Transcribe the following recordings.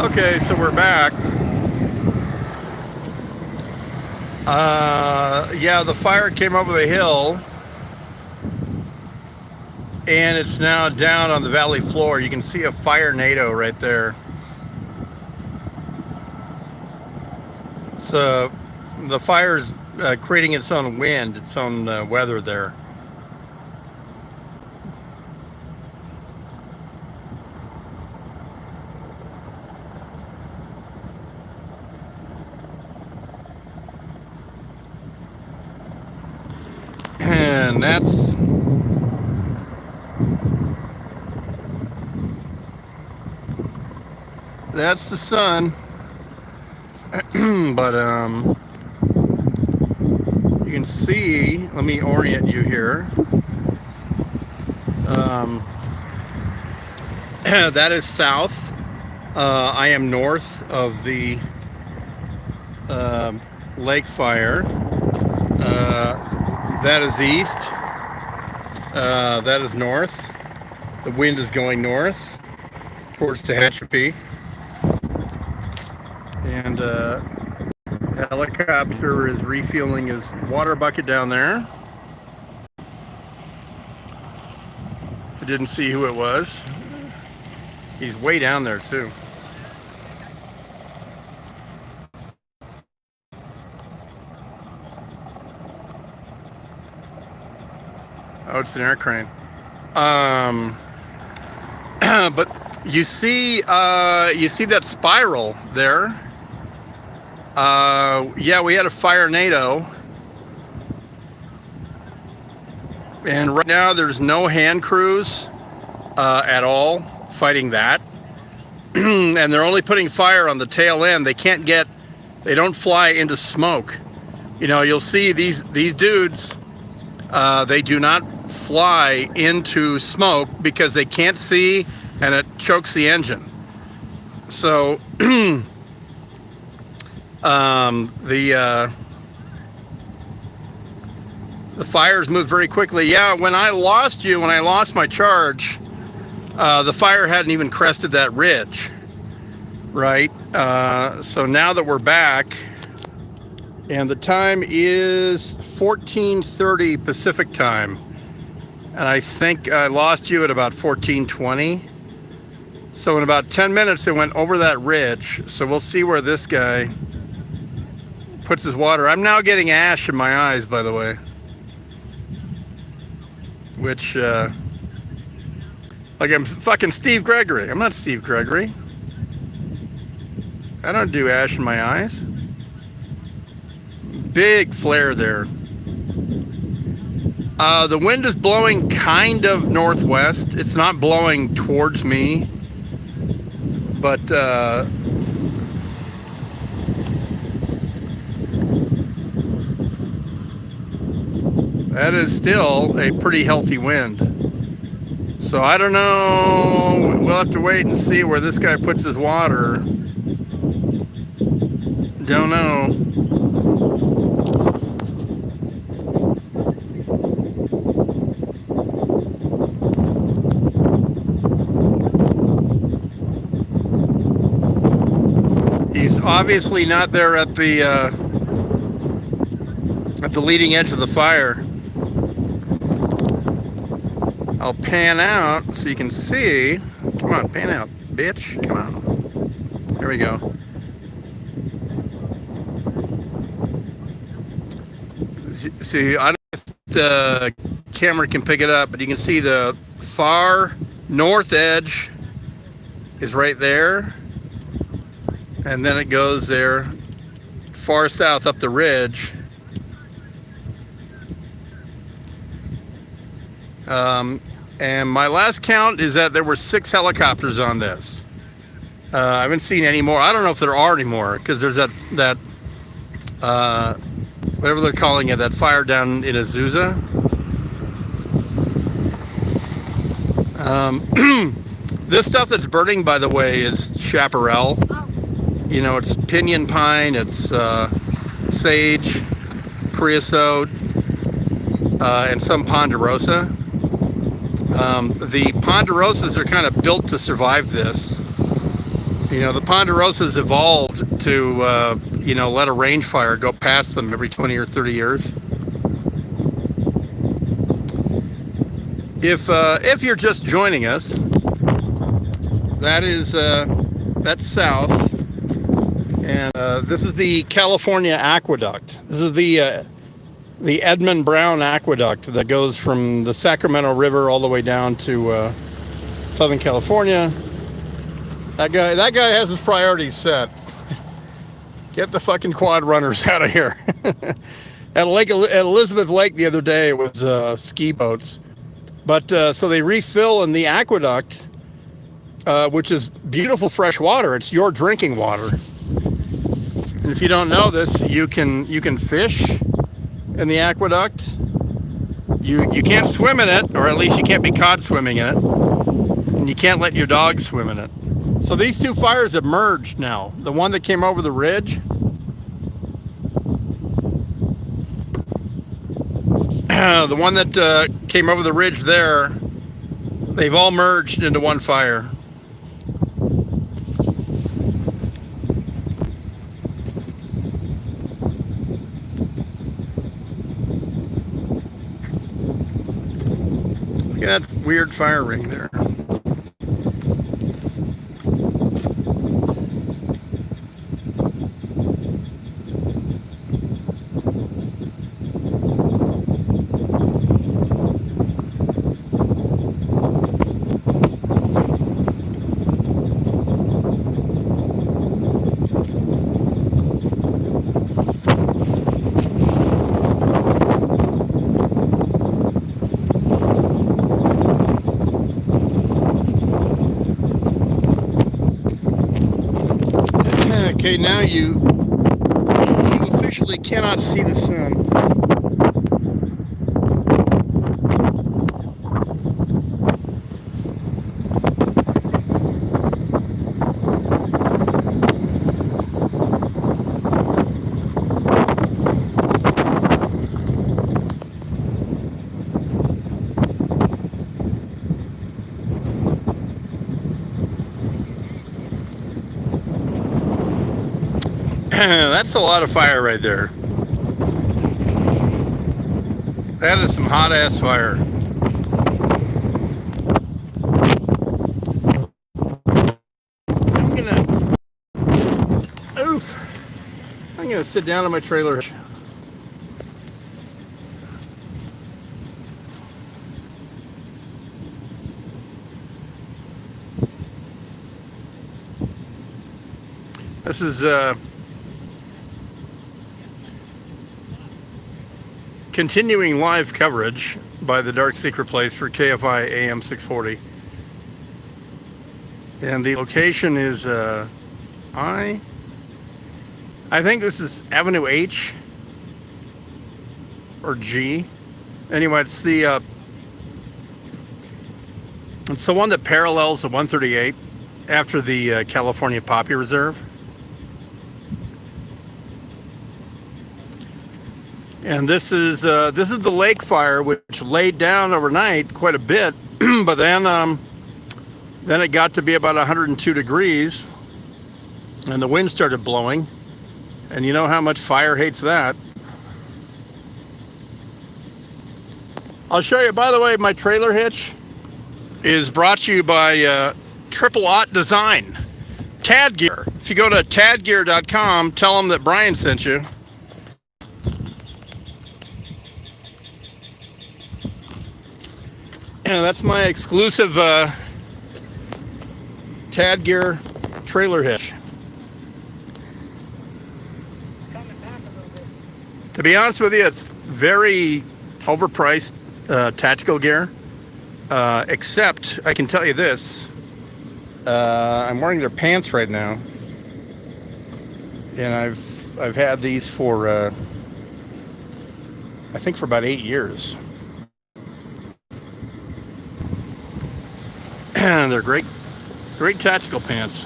Okay, so we're back. Yeah, the fire came over the hill, and it's now down on the valley floor. You can see a fire NATO right there. So the fire's creating its own wind, its own weather there. And that's the sun. But you can see, let me orient you here. That is south. I am north of the LakeFire. That is east. That is north. The wind is going north towards Tehachapi. And helicopter is refueling his water bucket down there. I didn't see who it was. He's way down there too. Oh, it's an air crane. But you see that spiral there. Yeah, we had a fire NATO, and right now there's no hand crews at all fighting that, and they're only putting fire on the tail end. They don't fly into smoke. You know, you'll see these dudes. They do not fly into smoke because they can't see, and it chokes the engine. So the fires move very quickly. Yeah, when I lost my charge, the fire hadn't even crested that ridge, right? So now that we're back, and the time is 14:30 Pacific time, and I think I lost you at about 14:20. So in about 10 minutes, it went over that ridge. So we'll see where this guy puts his water. I'm now getting ash in my eyes, by the way, which, like I'm fucking Steve Gregory. I'm not Steve Gregory. I don't do ash in my eyes. Big flare there. The wind is blowing kind of northwest. It's not blowing towards me, but that is still a pretty healthy wind. So I don't know. We'll have to wait and see where this guy puts his water. Don't know. He's obviously not there at the leading edge of the fire. I'll pan out so you can see. Come on, pan out, bitch. Come on. There we go. See, I don't know if the camera can pick it up, but you can see the far north edge is right there. And then it goes there, far south up the ridge. And my last count is that there were 6 helicopters on this. I haven't seen any more. I don't know if there are any more, because there's that whatever they're calling it, that fire down in Azusa. This stuff that's burning, by the way, is chaparral. You know, it's pinyon pine, it's sage, creosote, and some ponderosa. The ponderosas are kind of built to survive this. The Ponderosas evolved to, let a range fire go past them every 20 or 30 years. If you're just joining us, that's south, and this is the California Aqueduct. This is the Edmund Brown Aqueduct that goes from the Sacramento River all the way down to Southern California. That guy has his priorities set. Get the fucking quad runners out of here. At Elizabeth Lake the other day, it was ski boats. But so they refill in the aqueduct, which is beautiful fresh water. It's your drinking water. And if you don't know this, you can fish in the aqueduct. You can't swim in it, or at least you can't be caught swimming in it. And you can't let your dog swim in it. So these two fires have merged now. The one that came over the ridge, the one that came over the ridge there, they've all merged into one fire. Look at that weird fire ring there. Okay, now you officially cannot see the sun. That's a lot of fire right there. That is some hot ass fire. I'm gonna sit down in my trailer. This is continuing live coverage by the Dark Secret Place for KFI AM 640. And the location is I think this is Avenue H or G. Anyway, it's the one that parallels the 138 after the California Poppy Reserve. And this is the LakeFire, which laid down overnight quite a bit, but then it got to be about 102 degrees, and the wind started blowing, and you know how much fire hates that. I'll show you. By the way, my trailer hitch is brought to you by Triple Aught Design, Tad Gear. If you go to tadgear.com, tell them that Brian sent you. Yeah, that's my exclusive Tad Gear trailer hitch. To be honest with you, it's very overpriced tactical gear. Except, I can tell you this. I'm wearing their pants right now, and I've had these for I think for about 8 years. They're great tactical pants.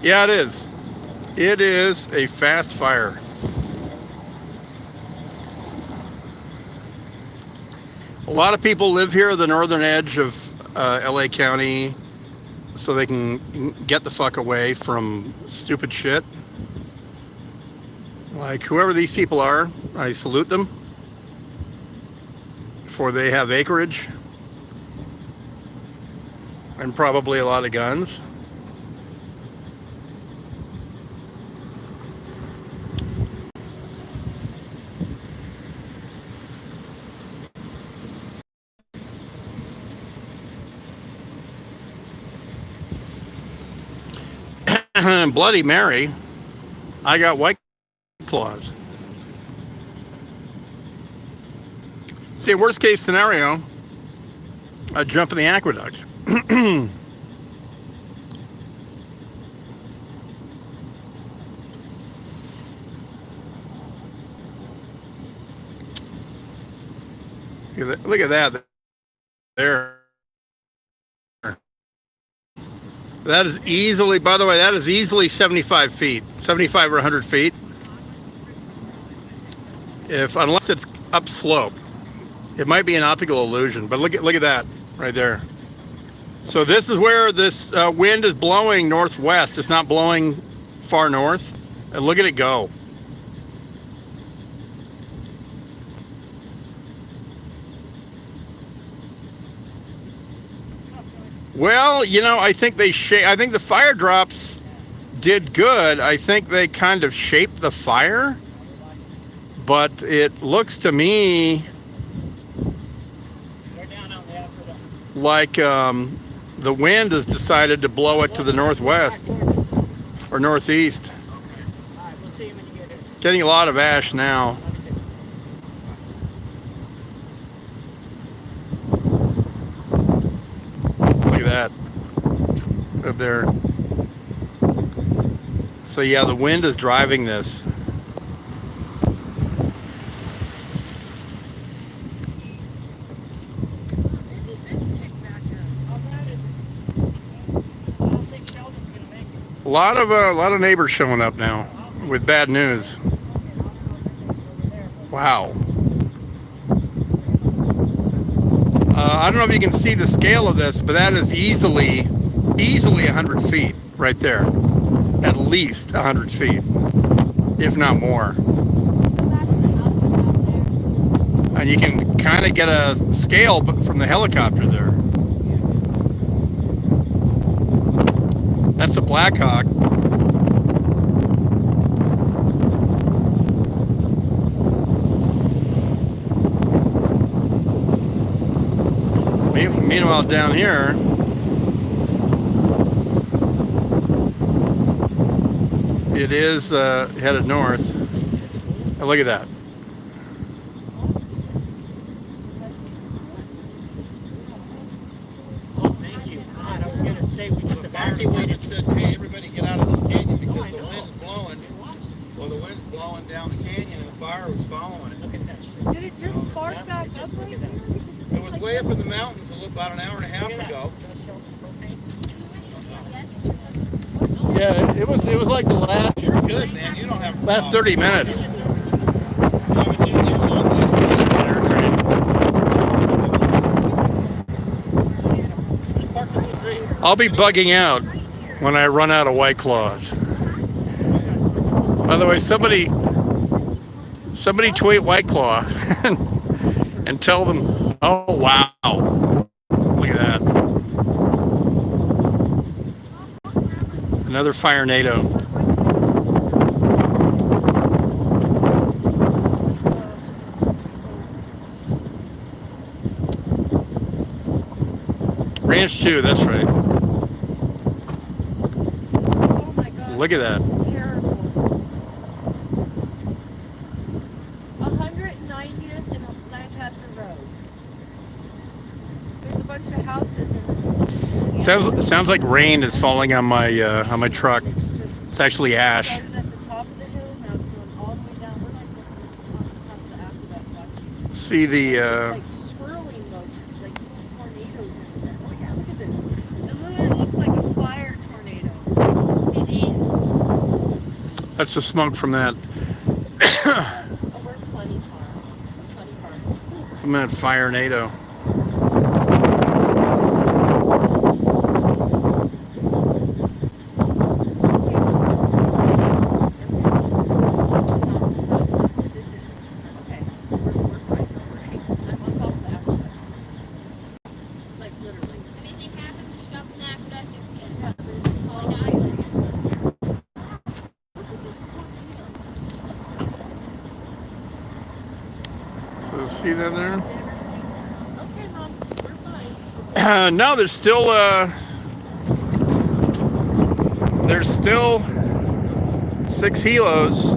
Yeah, it is. It is a fast fire. A lot of people live here, the northern edge of LA County, so they can get the fuck away from stupid shit. Like whoever these people are, I salute them, for they have acreage and probably a lot of guns. Bloody Mary, I got White Claws. See, worst case scenario, I'd jump in the aqueduct. Look at that. There. That is easily, by the way, that is easily 75 feet, 75 or 100 feet. Unless it's upslope. It might be an optical illusion, but look at that right there. So this is where this wind is blowing northwest. It's not blowing far north. And look at it go. Well, you know, I think I think the fire drops did good. I think they kind of shaped the fire, but it looks to me like the wind has decided to blow it to the northwest or northeast. Getting a lot of ash now. Look at that up there. So yeah, the wind is driving this. A lot of neighbors showing up now with bad news. Wow. I don't know if you can see the scale of this, but that is easily 100 feet right there. At least 100 feet, if not more. And you can kind of get a scale from the helicopter there. That's a Blackhawk. Meanwhile, down here, it is headed north. Oh, look at that. Oh, thank you. God, I was going to say we just evacuated. Said, hey, everybody get out of this canyon because the wind's blowing. Well, the wind's blowing down the canyon and the fire was following it. Look at that. Did it just spark back up right here? It was way up in the mountains about an hour and a half ago. Yeah, it was like the last Good, man. You don't have last 30 minutes. I'll be bugging out when I run out of White Claws. By the way, somebody tweet White Claw and tell them, oh wow, look at that. Another fire NATO. Ranch 2, that's right. Oh my God. Look at that. This is terrible. 190th and Lancaster Road. There's a bunch of houses in this. Sounds like rain is falling on my truck. It's actually ash. Started at the top of the hill, now it's going all the way down. We're like on the top of the aqueduct. See the It's like swirling motions, like tornadoes in there. Oh yeah, look at this. It literally looks like a fire tornado. It is. that's the smoke from that. Oh, we're Plenty Farm. Plenty Farm. Implement Fire-nado. This isn't. Okay. We're fine. Don't worry. I'm on top of that. Like literally. If anything happens, just jump in the aqueduct and Yeah, there's all guys to get to us here. So see that there? Never seen that. Okay, Mom. We're fine. No, there's still 6 helos.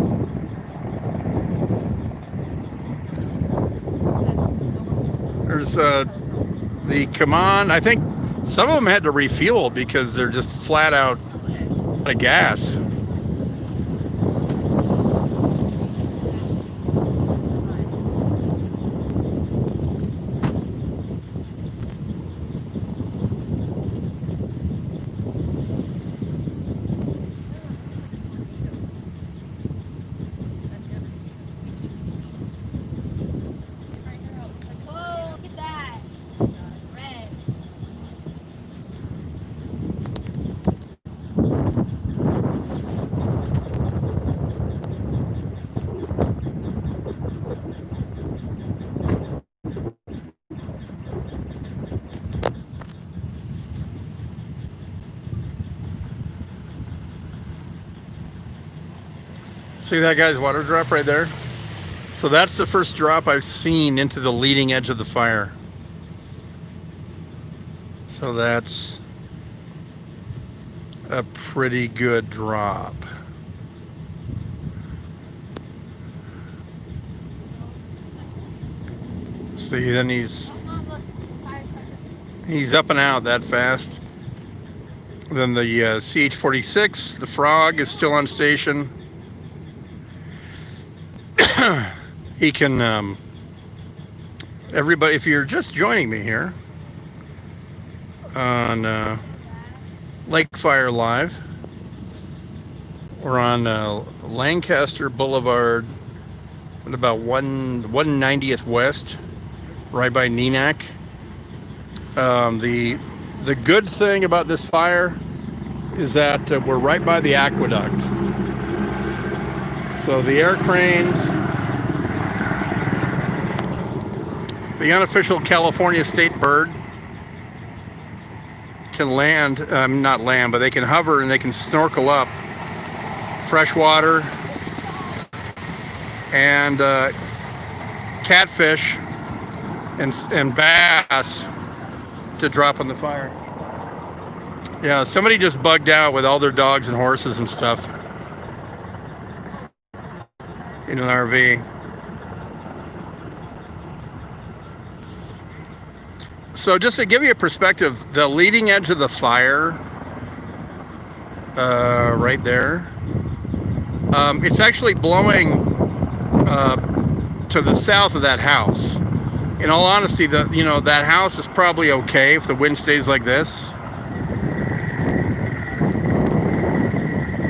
There's the command. I think some of them had to refuel because they're just flat out of gas. whoa, look at that. Red. See that guy's water drop right there? So that's the first drop I've seen into the leading edge of the fire. So that's a pretty good drop. See, then he's up and out that fast. Then the CH-46, the Frog, is still on station. He can, everybody, if you're just joining me here on LakeFire Live, we're on Lancaster Boulevard at about 190th West, right by Neenack. The good thing about this fire is that we're right by the aqueduct. So the air cranes, the unofficial California state bird, can land, not land, but they can hover and they can snorkel up freshwater and catfish and bass to drop on the fire. Yeah, somebody just bugged out with all their dogs and horses and stuff in an RV. So just to give you a perspective, the leading edge of the fire, right there, it's actually blowing to the south of that house. In all honesty, that house is probably okay if the wind stays like this.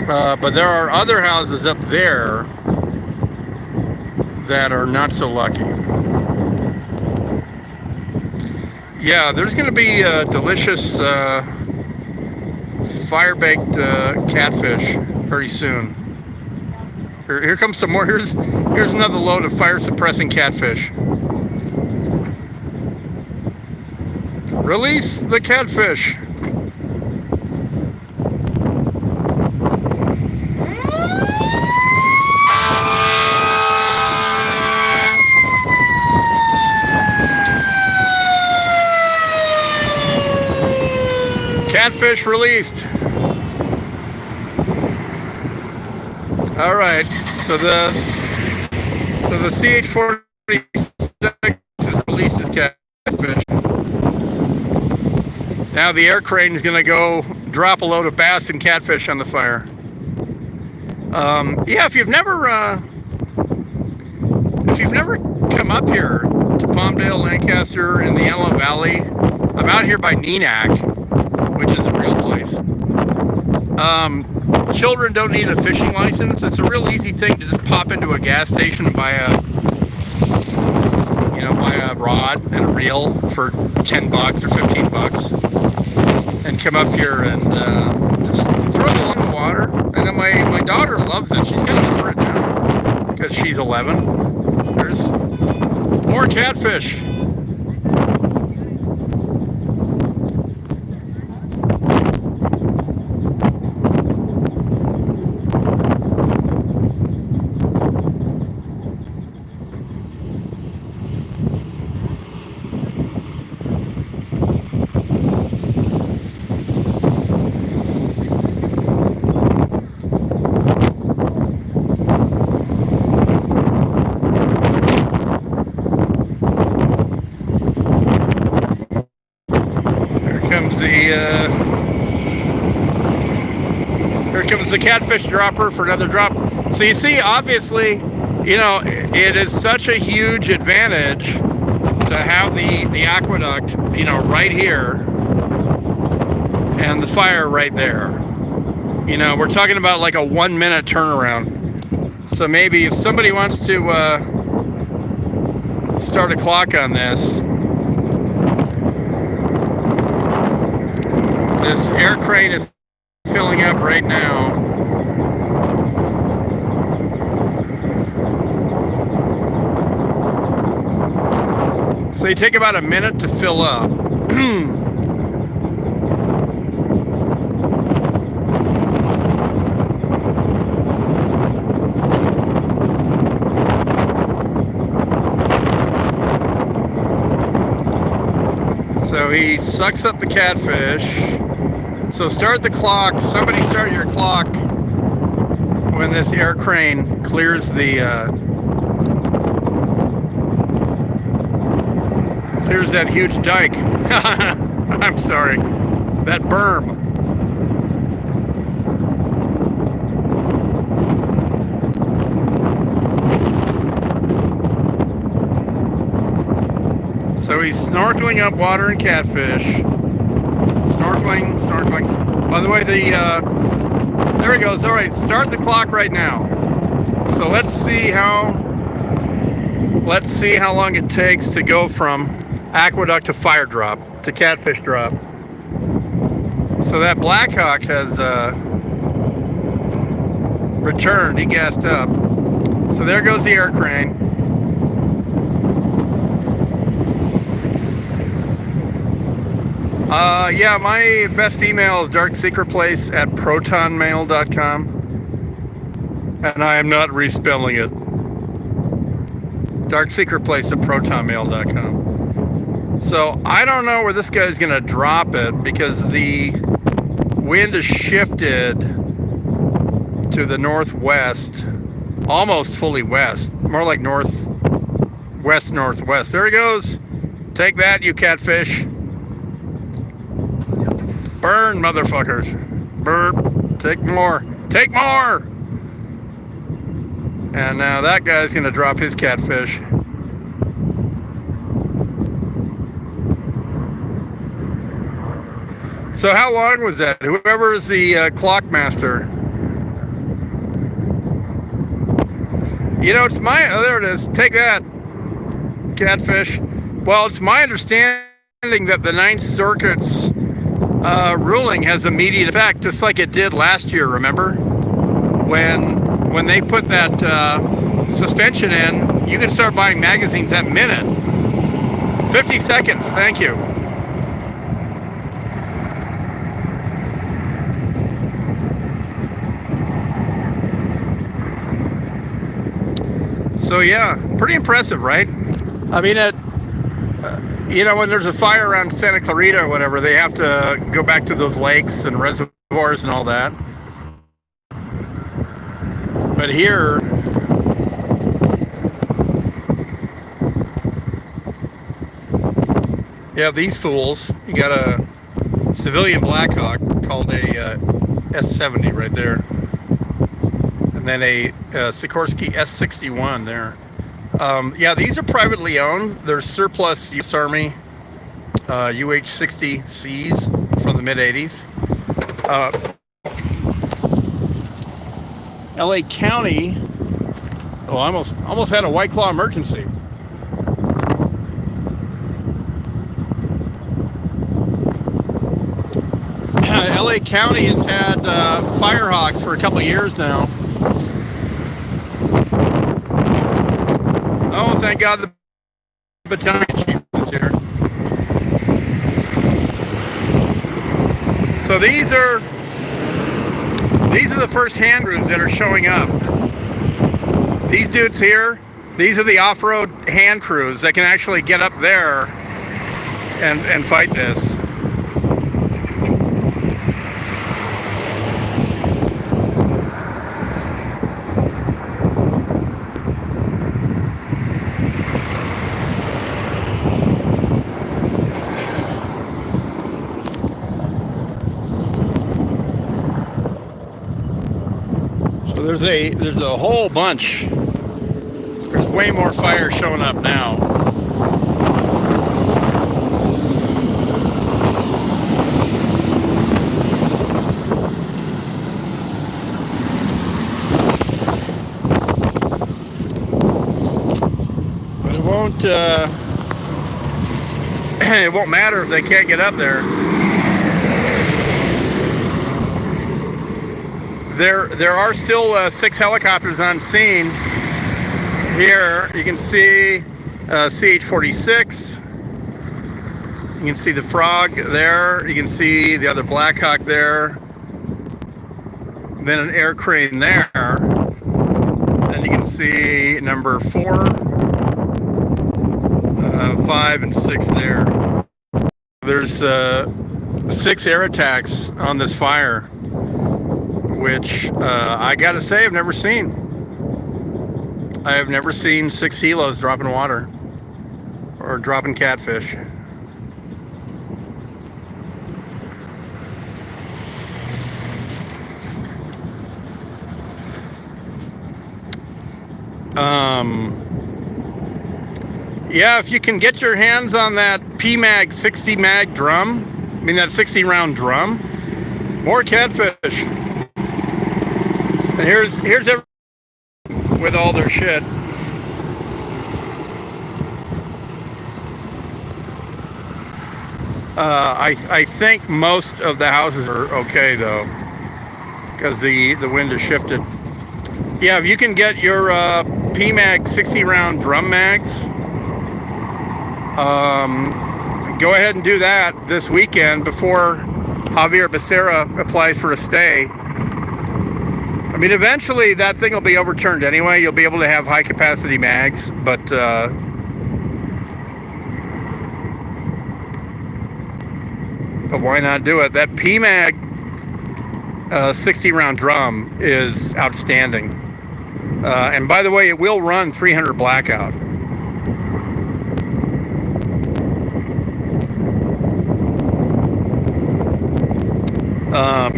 But there are other houses up there that are not so lucky. Yeah, there's going to be delicious fire-baked catfish very soon. Here comes some more. Here's another load of fire-suppressing catfish. Release the catfish. Catfish released. All right, so the CH-46 releases catfish. Now the air crane is going to go drop a load of bass and catfish on the fire. Yeah, if you've never come up here to Palmdale, Lancaster, in the Antelope Valley, I'm out here by Neenack, which is a real place. Children don't need a fishing license. It's a real easy thing to just pop into a gas station and buy a rod and a reel for $10 or $15, and come up here and just throw it along the water. And then my daughter loves it. She's kind of over it now because she's 11. There's more catfish. Here comes the catfish dropper for another drop. So you see, obviously, you know, it is such a huge advantage to have the aqueduct, you know, right here and the fire right there. You know, we're talking about like a 1 minute turnaround. So maybe if somebody wants to start a clock on this, this air crane is filling up right now. So you take about a minute to fill up. So he sucks up the catfish. So start the clock. Somebody start your clock when this air crane clears that huge dike. I'm sorry, that berm. So he's snorkeling up water and catfish. Snorkeling. By the way, there he goes. All right, start the clock right now. So let's see how long it takes to go from aqueduct to fire drop to catfish drop. So that Blackhawk has returned. He gassed up. So there goes the air crane. Yeah, my best email is darksecretplace@protonmail.com, and I am not respelling it. darksecretplace@protonmail.com. So I don't know where this guy's gonna drop it because the wind is shifted to the northwest, almost fully west, more like northwest. There he goes. Take that, you catfish. Burn, motherfuckers. Burp. Take more. Take more! And now that guy's going to drop his catfish. So how long was that? Whoever is the clock master. You know, it's my... Oh, there it is. Take that, catfish. Well, it's my understanding that the Ninth Circuit's ruling has immediate effect, just like it did last year, remember? When they put that suspension in, you could start buying magazines that minute. 50 seconds, thank you. So yeah, pretty impressive, right? I mean, you know, when there's a fire around Santa Clarita or whatever, they have to go back to those lakes and reservoirs and all that. But here, you have these fools. You got a civilian Blackhawk called a S-70 right there. And then a Sikorsky S-61 there. Yeah, these are privately owned. They're surplus U.S. Army UH-60Cs from the mid-'80s. LA County, almost had a White Claw emergency. LA County has had Firehawks for a couple years now. Oh, thank God the battalion chief is here. So these are the first hand crews that are showing up. These dudes here, these are the off-road hand crews that can actually get up there and fight this. So there's a whole bunch. There's way more fire showing up now. But it won't matter if they can't get up there. There are still 6 helicopters on scene. Here you can see CH-46. You can see the Frog there. You can see the other Black Hawk there. Then an air crane there. Then you can see number 4, 5, and 6 there. There's 6 air attacks on this fire, which I gotta say I've never seen. I have never seen 6 helos dropping water or dropping catfish. Yeah, if you can get your hands on that PMag 60 mag drum, I mean that 60 round drum, more catfish. And here's everyone with all their shit. I think most of the houses are okay though, because the wind has shifted. Yeah, if you can get your PMag 60 round drum mags, go ahead and do that this weekend before Javier Becerra applies for a stay. I mean, eventually that thing will be overturned anyway. You'll be able to have high capacity mags, but why not do it? That PMag 60 round drum is outstanding. And by the way, it will run 300 blackout.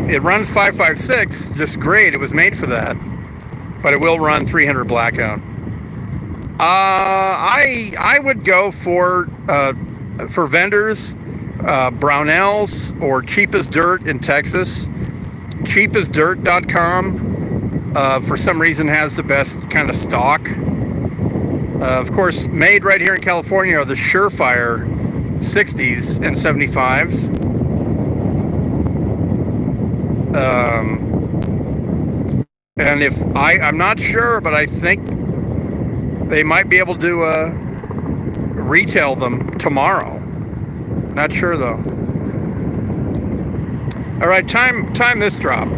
It runs 5.56 just great. It was made for that, but it will run 300 blackout. I would go for vendors, Brownells or Cheapest Dirt in Texas. Cheapestdirt.com for some reason has the best kind of stock. Of course, made right here in California are the Surefire 60s and 75s. And if I'm not sure, but I think they might be able to retail them tomorrow. Not sure though. All right, time this drop.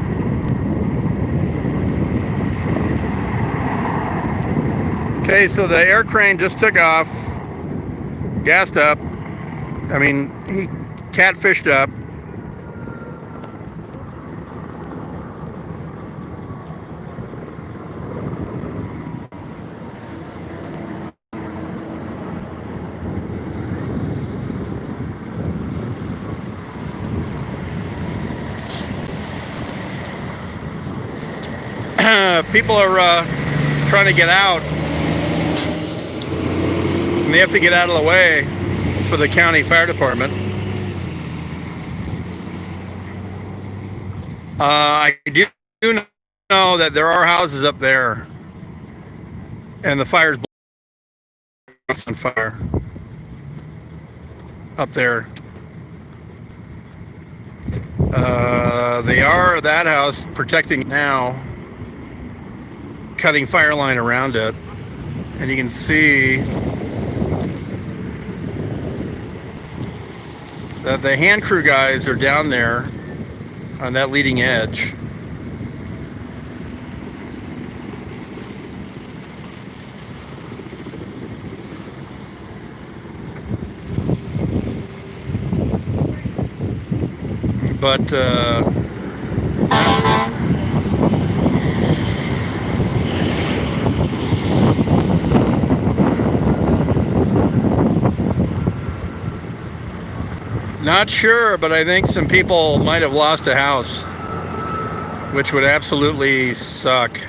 Okay, so the air crane just took off, gassed up. I mean, he catfished up. People are trying to get out, and they have to get out of the way for the county fire department. I do know that there are houses up there, and the fire's on fire up there. They are that house protecting now, cutting fire line around it, and you can see that the hand crew guys are down there on that leading edge. But not sure, but I think some people might have lost a house, which would absolutely suck.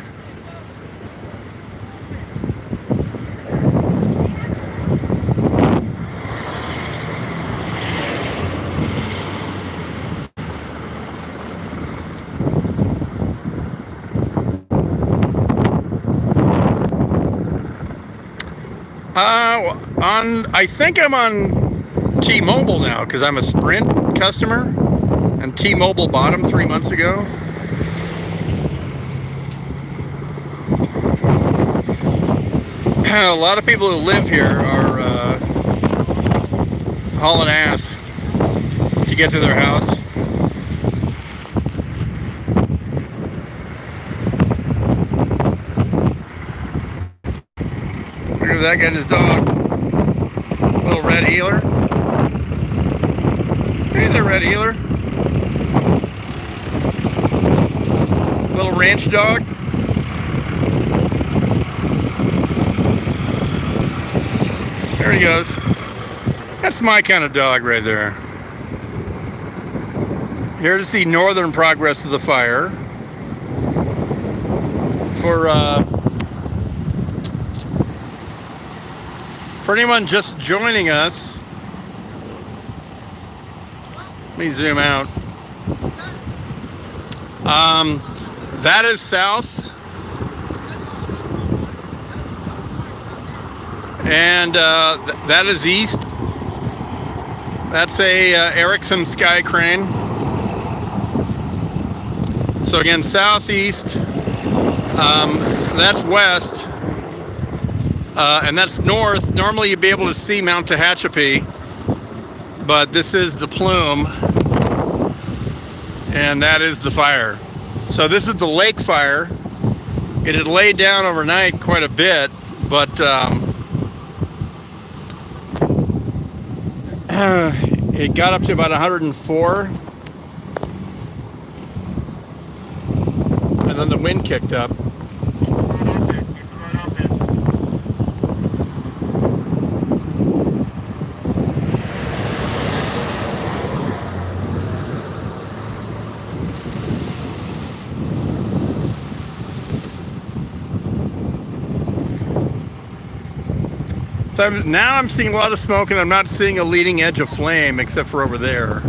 I think I'm on T-Mobile now because I'm a Sprint customer, and T-Mobile bought them 3 months ago. A lot of people who live here are hauling ass to get to their house. Look at that guy and his dog. Little red heeler. Hey there, red heeler. Little ranch dog. There he goes. That's my kind of dog right there. Here to see northern progress of the fire. For anyone just joining us, let me zoom out. That is south, and that is east. That's a Ericsson Sky Crane. So again, southeast. That's west. And that's north. Normally you'd be able to see Mount Tehachapi, but this is the plume, and that is the fire. So this is the LakeFire. It had laid down overnight quite a bit, but it got up to about 104, and then the wind kicked up. So now I'm seeing a lot of smoke, and I'm not seeing a leading edge of flame except for over there.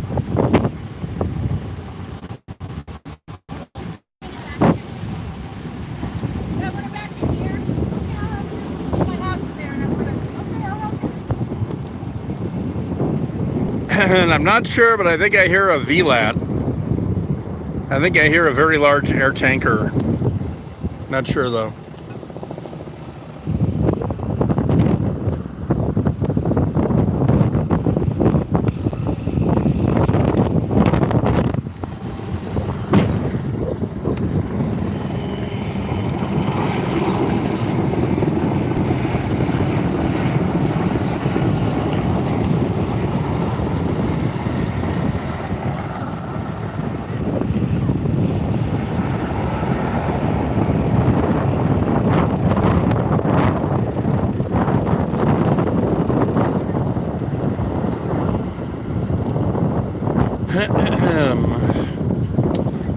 Yeah, put it back in here. Yeah, my house is there, and I put it. Okay, I'll help you. And I'm not sure, but I think I hear a VLAT. I think I hear a very large air tanker. Not sure though.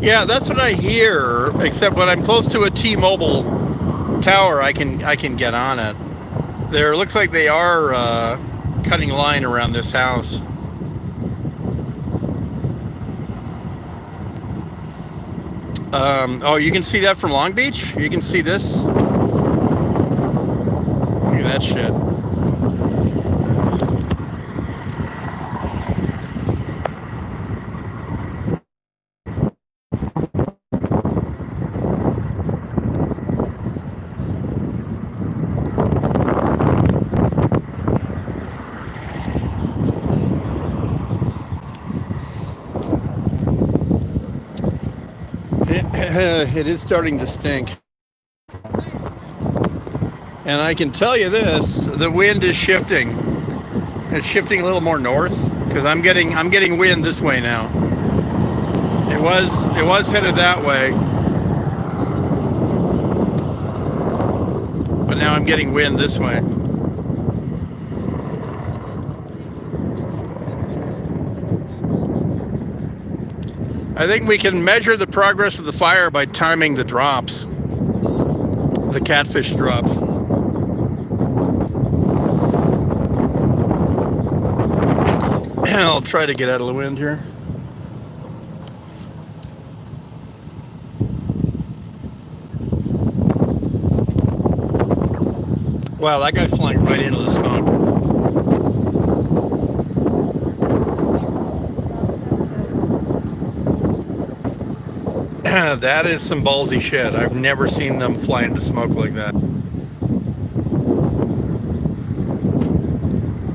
Yeah, that's what I hear, except when I'm close to a T-Mobile tower, I can get on it. There looks like they are cutting line around this house. Oh, you can see that from Long Beach? You can see this? Look at that shit. It is starting to stink. And I can tell you this, the wind is shifting. It's shifting a little more north because I'm getting wind this way now. It was headed that way, but now I'm getting wind this way. I think we can measure the progress of the fire by timing the drops, the catfish drops. I'll try to get out of the wind here. Wow, that guy's flying right into the smoke. That is some ballsy shit. I've never seen them fly into smoke like that.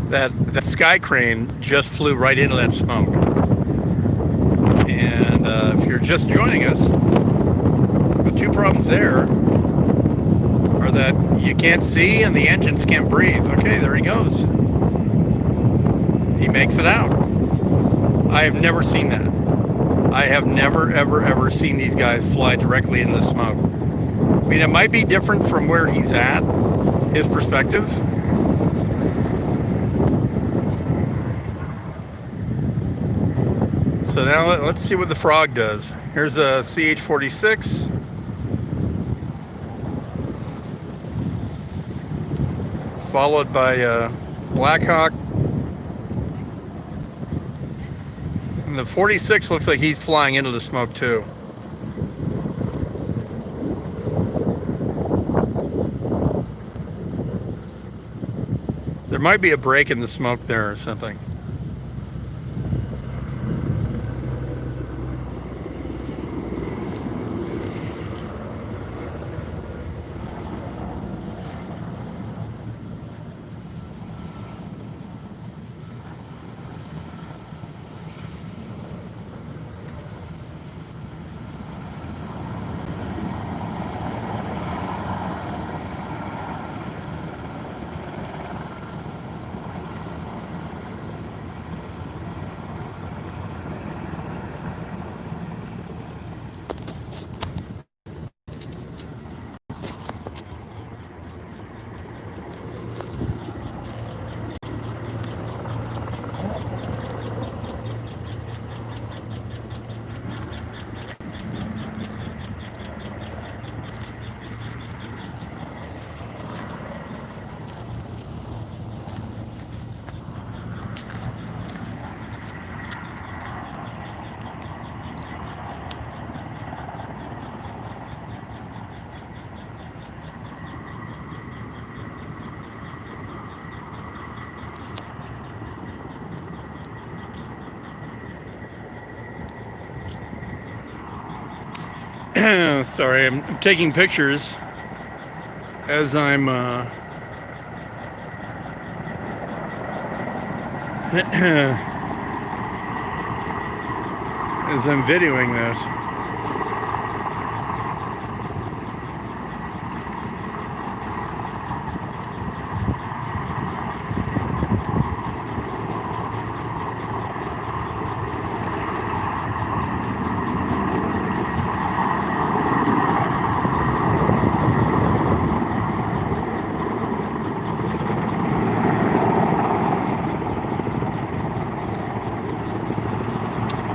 That sky crane just flew right into that smoke. And if you're just joining us, the two problems there are that you can't see and the engines can't breathe. Okay, there he goes. He makes it out. I have never seen that. I have never, ever seen these guys fly directly into the smoke. I mean, it might be different from where he's at, his perspective. So now let's see what the frog does. Here's a CH-46. Followed by a Blackhawk. And the 46 looks like he's flying into the smoke too. There might be a break in the smoke there or something. Sorry, I'm taking pictures as I'm as I'm videoing this.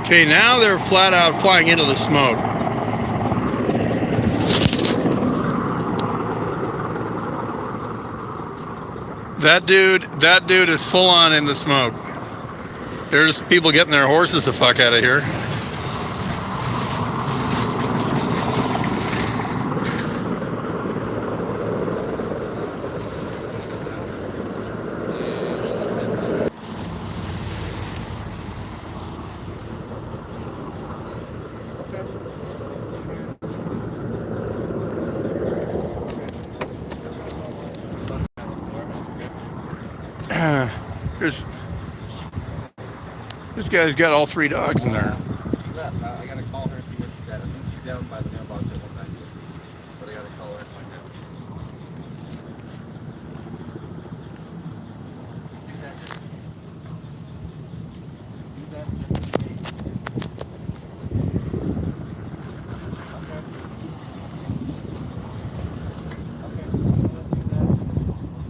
Okay, now they're flat out flying into the smoke. That dude is full on in the smoke. There's people getting their horses the fuck out of here. This guy's got all three dogs in there. She left. I gotta call her and see where she's at. I think she's down by the mailbox I went back to. But I got a call right like that. Do that just in case. Okay. Okay. So let's do that.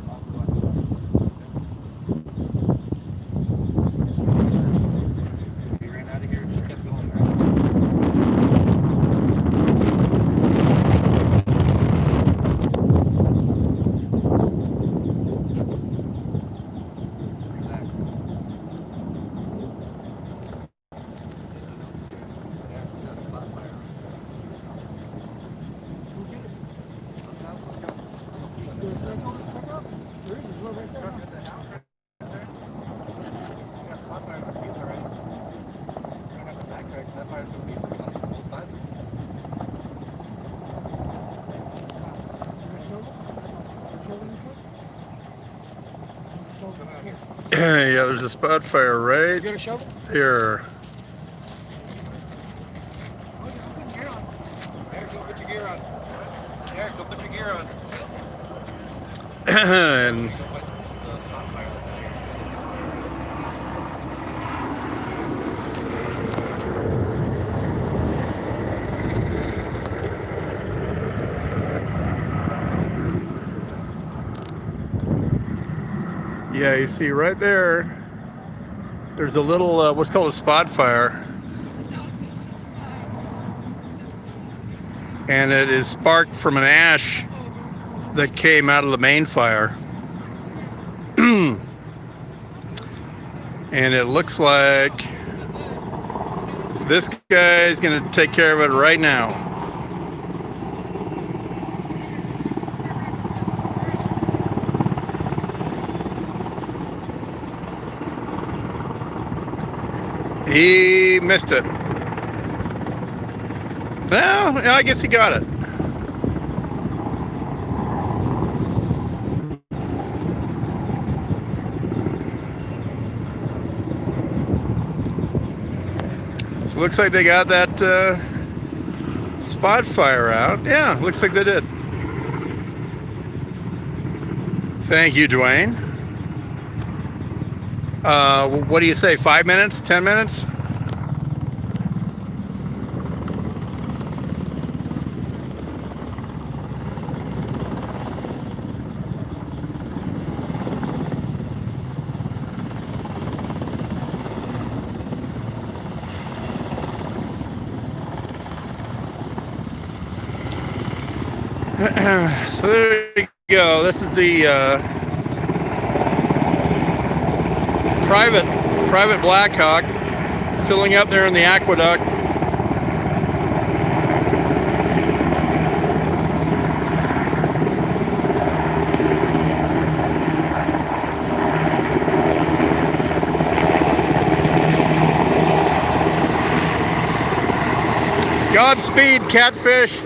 I'll go out to we ran out of here and she kept going, right? Relax. Yeah, that's spot fire. Yeah, there's a spot fire right Got a shovel? there. There, go put your gear on. There, go put your gear on. And Go fight the spot fire that's out here. yeah, you see right there, there's a little, what's called a spot fire. And it is sparked from an ash that came out of the main fire. And it looks like this guy's gonna take care of it right now. He missed it. Well, I guess he got it. So looks like they got that spot fire out. Yeah, looks like they did. Thank you, Dwayne. What do you say, 5 minutes, 10 minutes? So there you go. This is the private Blackhawk filling up there in the aqueduct. Godspeed, catfish.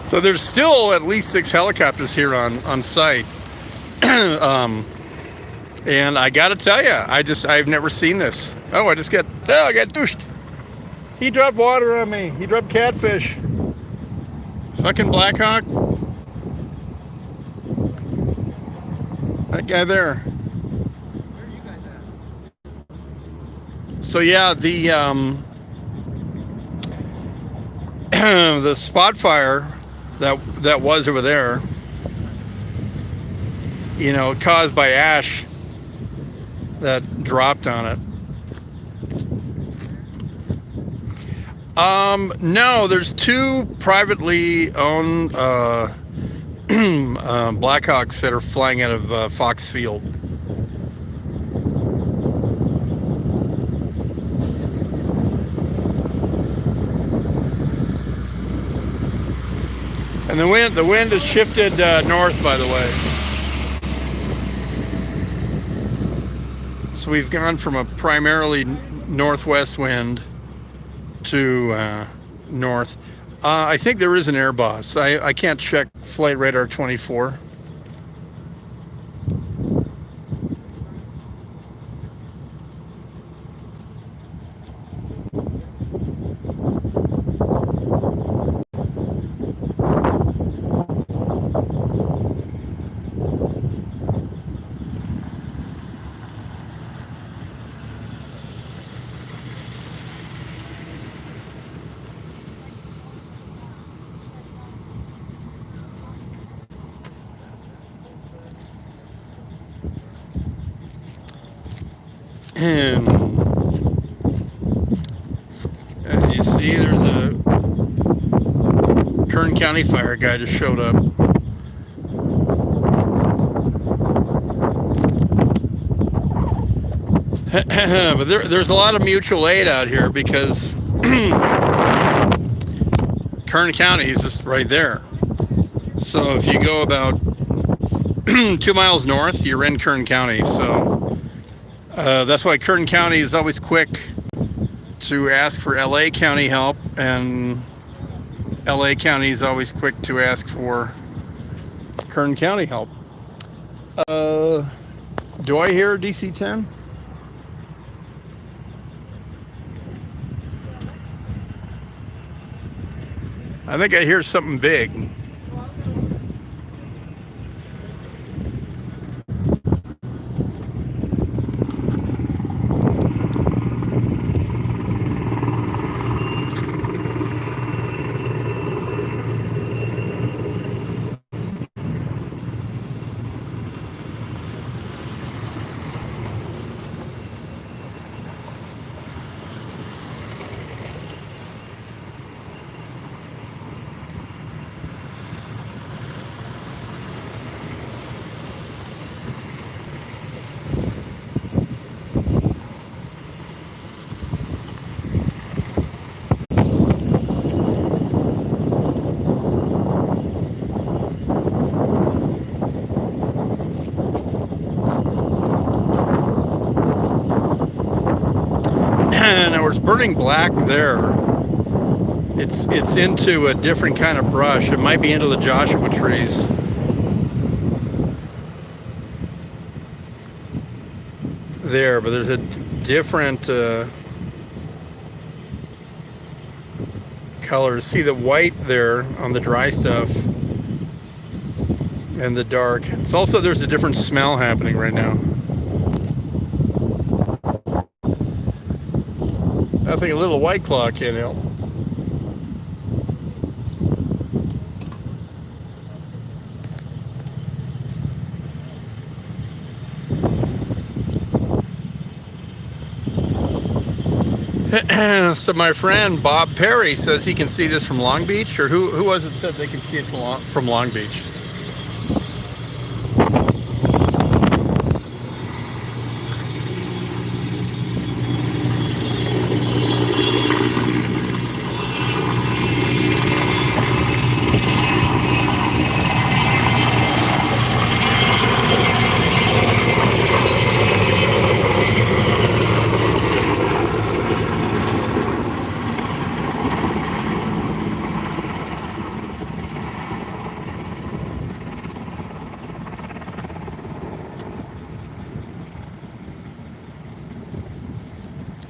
So there's still at least 6 helicopters here on site. And I gotta tell you, I've never seen this. Oh, I got douched. He dropped water on me. He dropped catfish. Fucking Blackhawk. That guy there. Where are you guys at? So yeah, the spot fire that was over there, you know, caused by ash that dropped on it. No, there's 2 privately owned Blackhawks that are flying out of Fox Field. And the wind has shifted north, by the way. So we've gone from a primarily northwest wind to north. I think there is an air boss. I can't check Flight Radar 24. And as you see, there's a Kern County fire guy just showed up. But there's a lot of mutual aid out here because Kern County is just right there. So if you go about 2 miles north, you're in Kern County. So that's why Kern County is always quick to ask for LA County help, and LA County is always quick to ask for Kern County help. Do I hear DC-10? I think I hear something big. Now it's burning black there. It's into a different kind of brush. It might be into the Joshua trees. There, but there's a different colors. See the white there on the dry stuff and the dark. It's also, there's a different smell happening right now. I think a little White Claw can't help. So my friend Bob Perry says he can see this from Long Beach, or who was it said they can see it from Long Beach?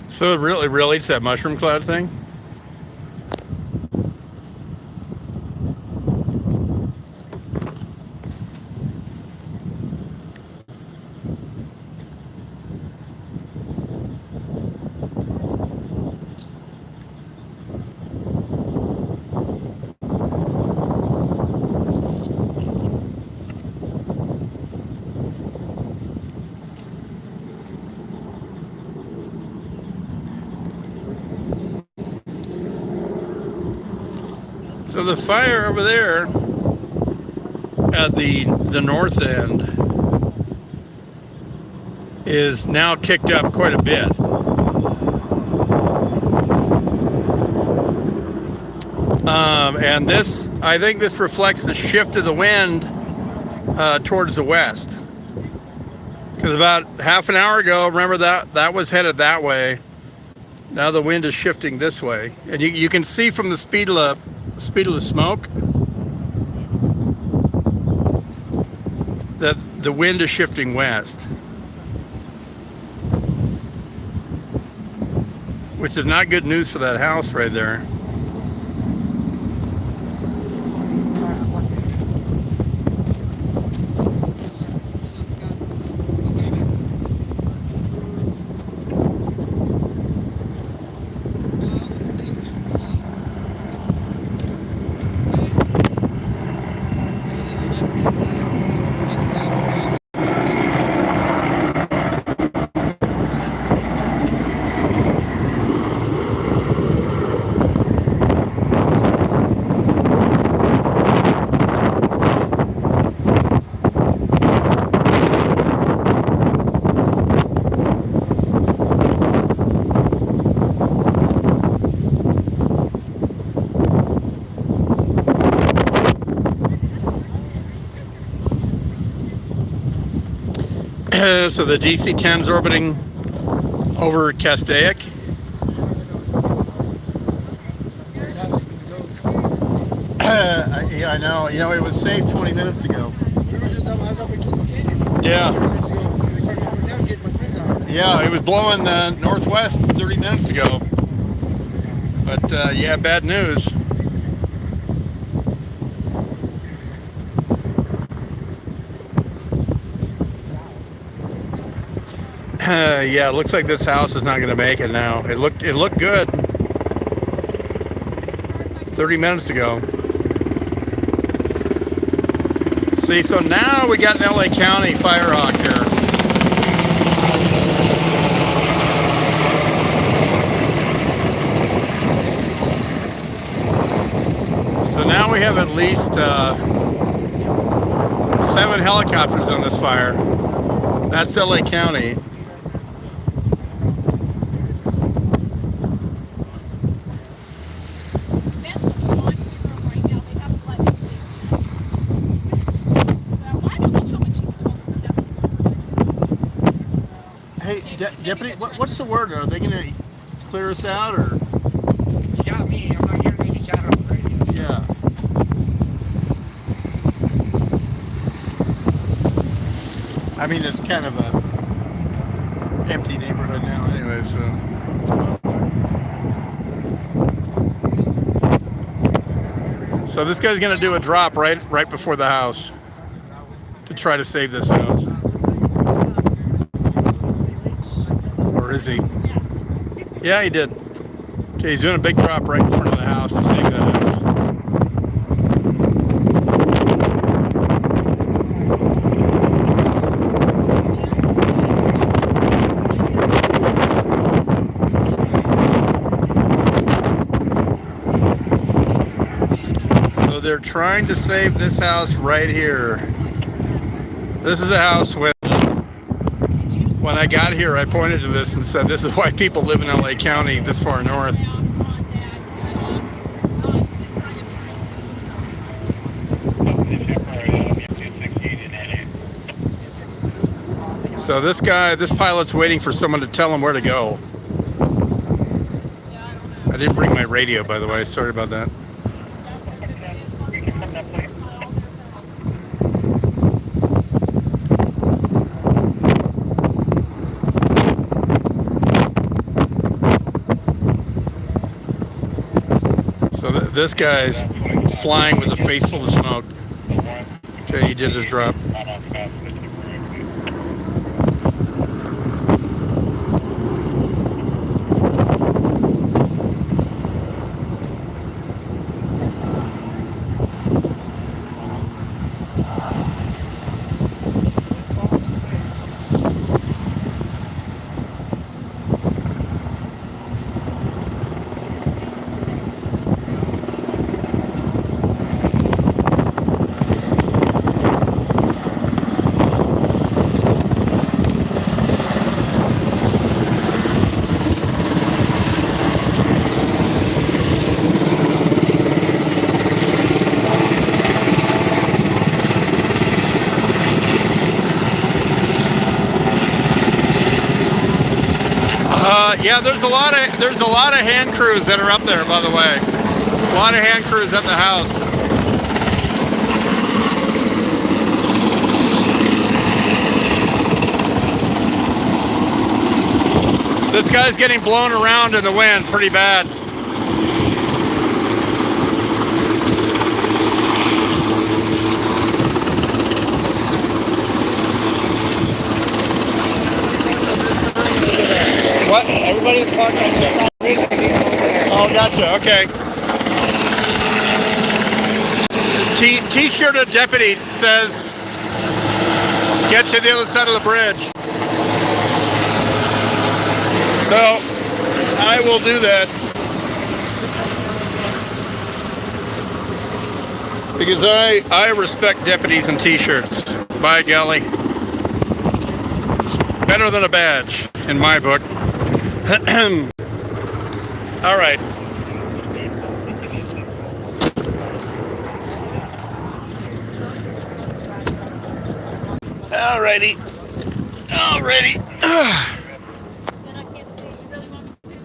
So really, it's that mushroom cloud thing? So the fire over there at the north end is now kicked up quite a bit. And this, I think this reflects the shift of the wind towards the west. Because about half an hour ago, remember that was headed that way. Now the wind is shifting this way, and you can see from the speed of the smoke that the wind is shifting west, which is not good news for that house right there. So the DC-10's orbiting over Castaic. Yeah, I know. You know, it was safe 20 minutes ago. Yeah. Yeah, it was blowing northwest 30 minutes ago. But yeah, bad news. Yeah, it looks like this house is not going to make it now. It looked good 30 minutes ago. See, so now we got an LA County fire hawk here. So now we have at least 7 helicopters on this fire. That's LA County. Hey, Deputy, what's the word? Are they going to clear us out, or? You got me. I'm not hearing any chatter on the radio. Yeah. I mean, it's kind of a empty neighborhood now anyway, so. So this guy's going to do a drop right before the house to try to save this house. Or is he? Yeah, he did. Okay, he's doing a big drop right in front of the house to save that house. So they're trying to save this house right here. This is a house with, when I got here, I pointed to this and said, this is why people live in LA County this far north. So this pilot's waiting for someone to tell him where to go. I didn't bring my radio, by the way. Sorry about that. So this guy's flying with a face full of smoke. Okay, he did his drop. Yeah, there's a lot of hand crews that are up there, by the way. A lot of hand crews at the house. This guy's getting blown around in the wind pretty bad. What? Everybody was parked on this side. Oh, gotcha. Okay. T-shirted deputy says, "Get to the other side of the bridge." So I will do that because I respect deputies in T-shirts. By golly, it's better than a badge in my book. All right. Alrighty. Alrighty. Then I can't see. You really want me to?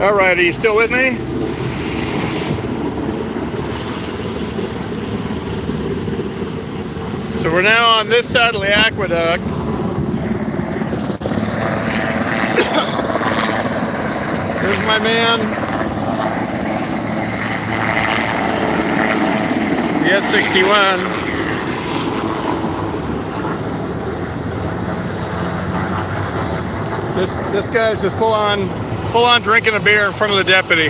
All right, are you still with me? So we're now on this side of the aqueduct. There's my man. The S61. This guy's a full on drinking a beer in front of the deputy.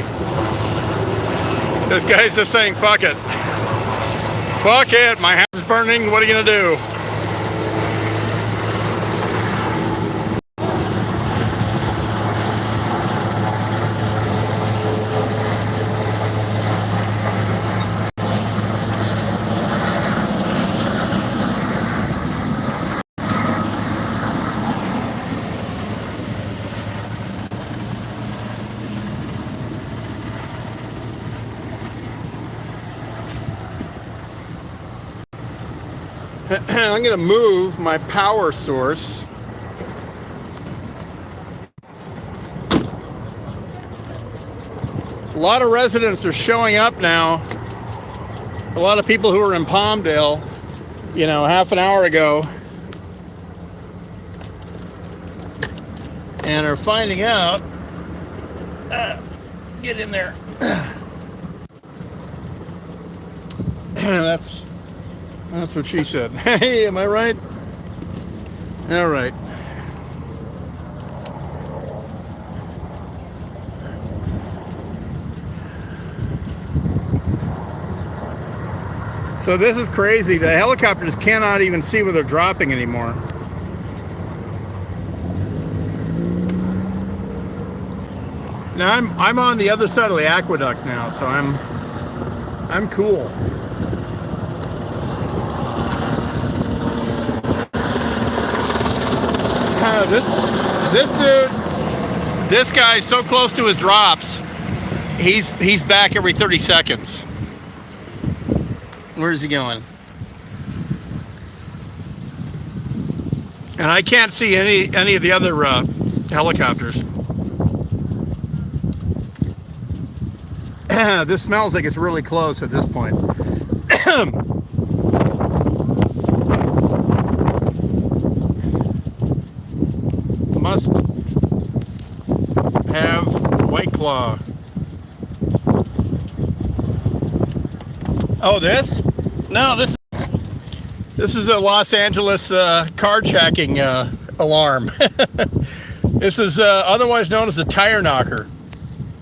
This guy's just saying, fuck it. Fuck it, my house is burning, what are you gonna do? I'm going to move my power source. A lot of residents are showing up now. A lot of people who were in Palmdale, you know, half an hour ago, and are finding out. Get in there. That's what she said. Hey, am I right? All right. So this is crazy. The helicopters cannot even see where they're dropping anymore. Now I'm on the other side of the aqueduct now, so I'm cool. This dude, this guy's so close to his drops, he's back every 30 seconds. Where's he going? And I can't see any of the other helicopters. This smells like it's really close at this point. Must have White Claw. Oh, this? No, this is a Los Angeles carjacking alarm. This is otherwise known as a tire knocker.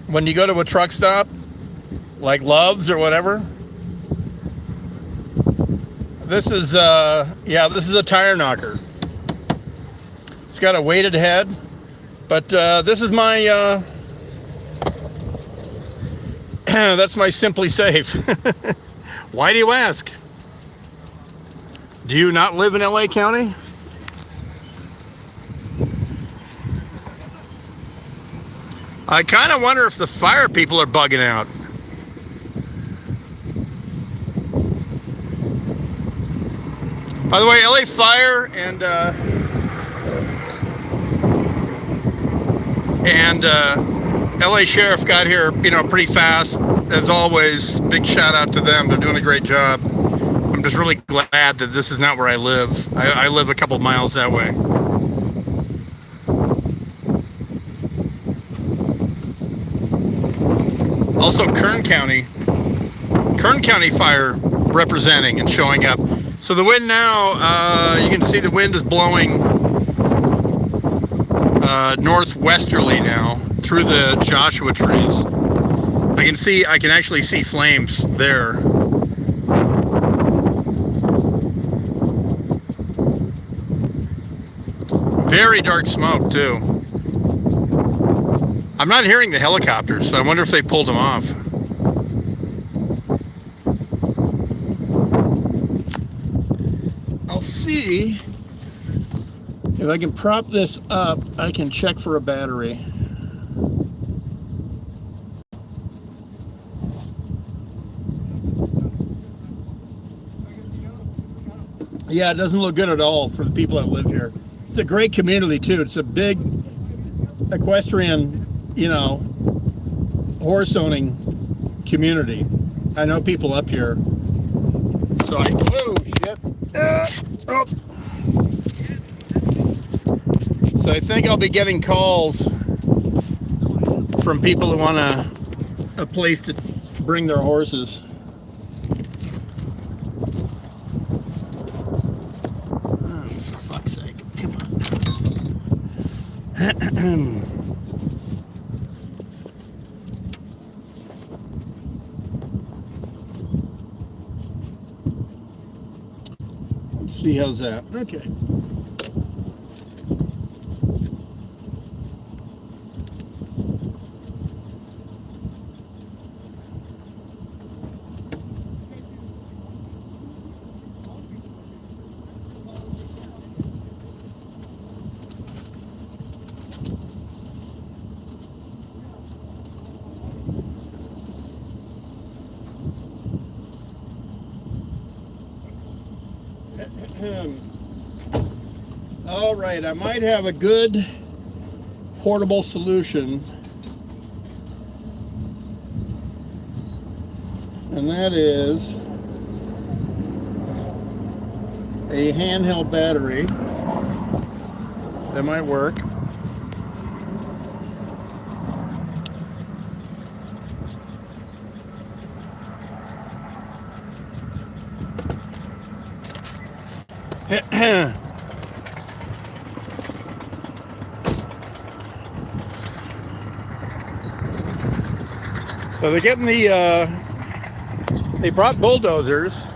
When you go to a truck stop, like Love's or whatever, this is this is a tire knocker. It's got a weighted head, but this is my that's my Simply Safe. Why do you ask? Do you not live in LA County? I kind of wonder if the fire people are bugging out. By the way, LA Fire and LA Sheriff got here, pretty fast. As always, big shout out to them. They're doing a great job. I'm just really glad that this is not where I live. I live a couple miles that way. Also, Kern County Fire representing and showing up. So the wind now, you can see the wind is blowing northwesterly now through the Joshua trees. I can actually see flames there. Very dark smoke too. I'm not hearing the helicopters, so I wonder if they pulled them off. I'll see if I can prop this up. I can check for a battery. Yeah, it doesn't look good at all for the people that live here. It's a great community too. It's a big equestrian, horse owning community. I know people up here. So whoa, shit. So I think I'll be getting calls from people who want a place to bring their horses. Oh, for fuck's sake. Come on. Let's see, how's that? Okay. All right, I might have a good portable solution, and that is a handheld battery that might work. So they're getting they brought bulldozers,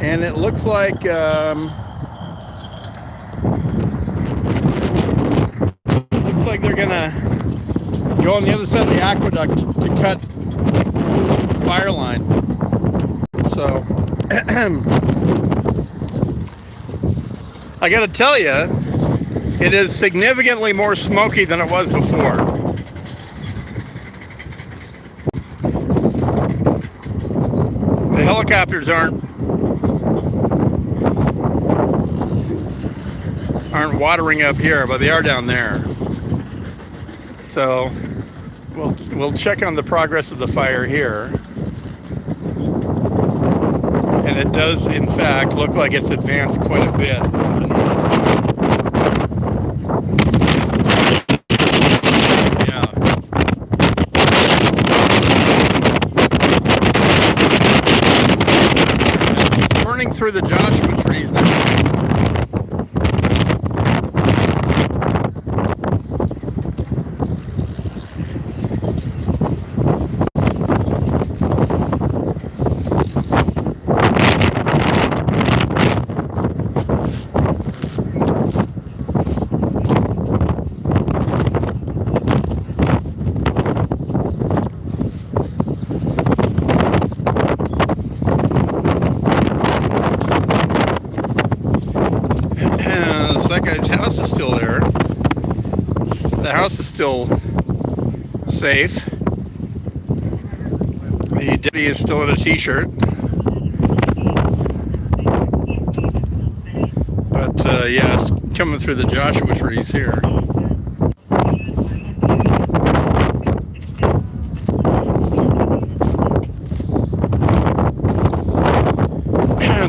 and it looks like they're gonna go on the other side of the aqueduct to cut fire line. So I gotta tell you, it is significantly more smoky than it was before. The helicopters aren't watering up here, but they are down there. So we'll check on the progress of the fire here. And it does, in fact, look like it's advanced quite a bit to the north. Yeah. It's burning through the Joshua trees now. That guy's house is still there. The house is still safe. The deputy is still in a t-shirt. But yeah, it's coming through the Joshua trees here.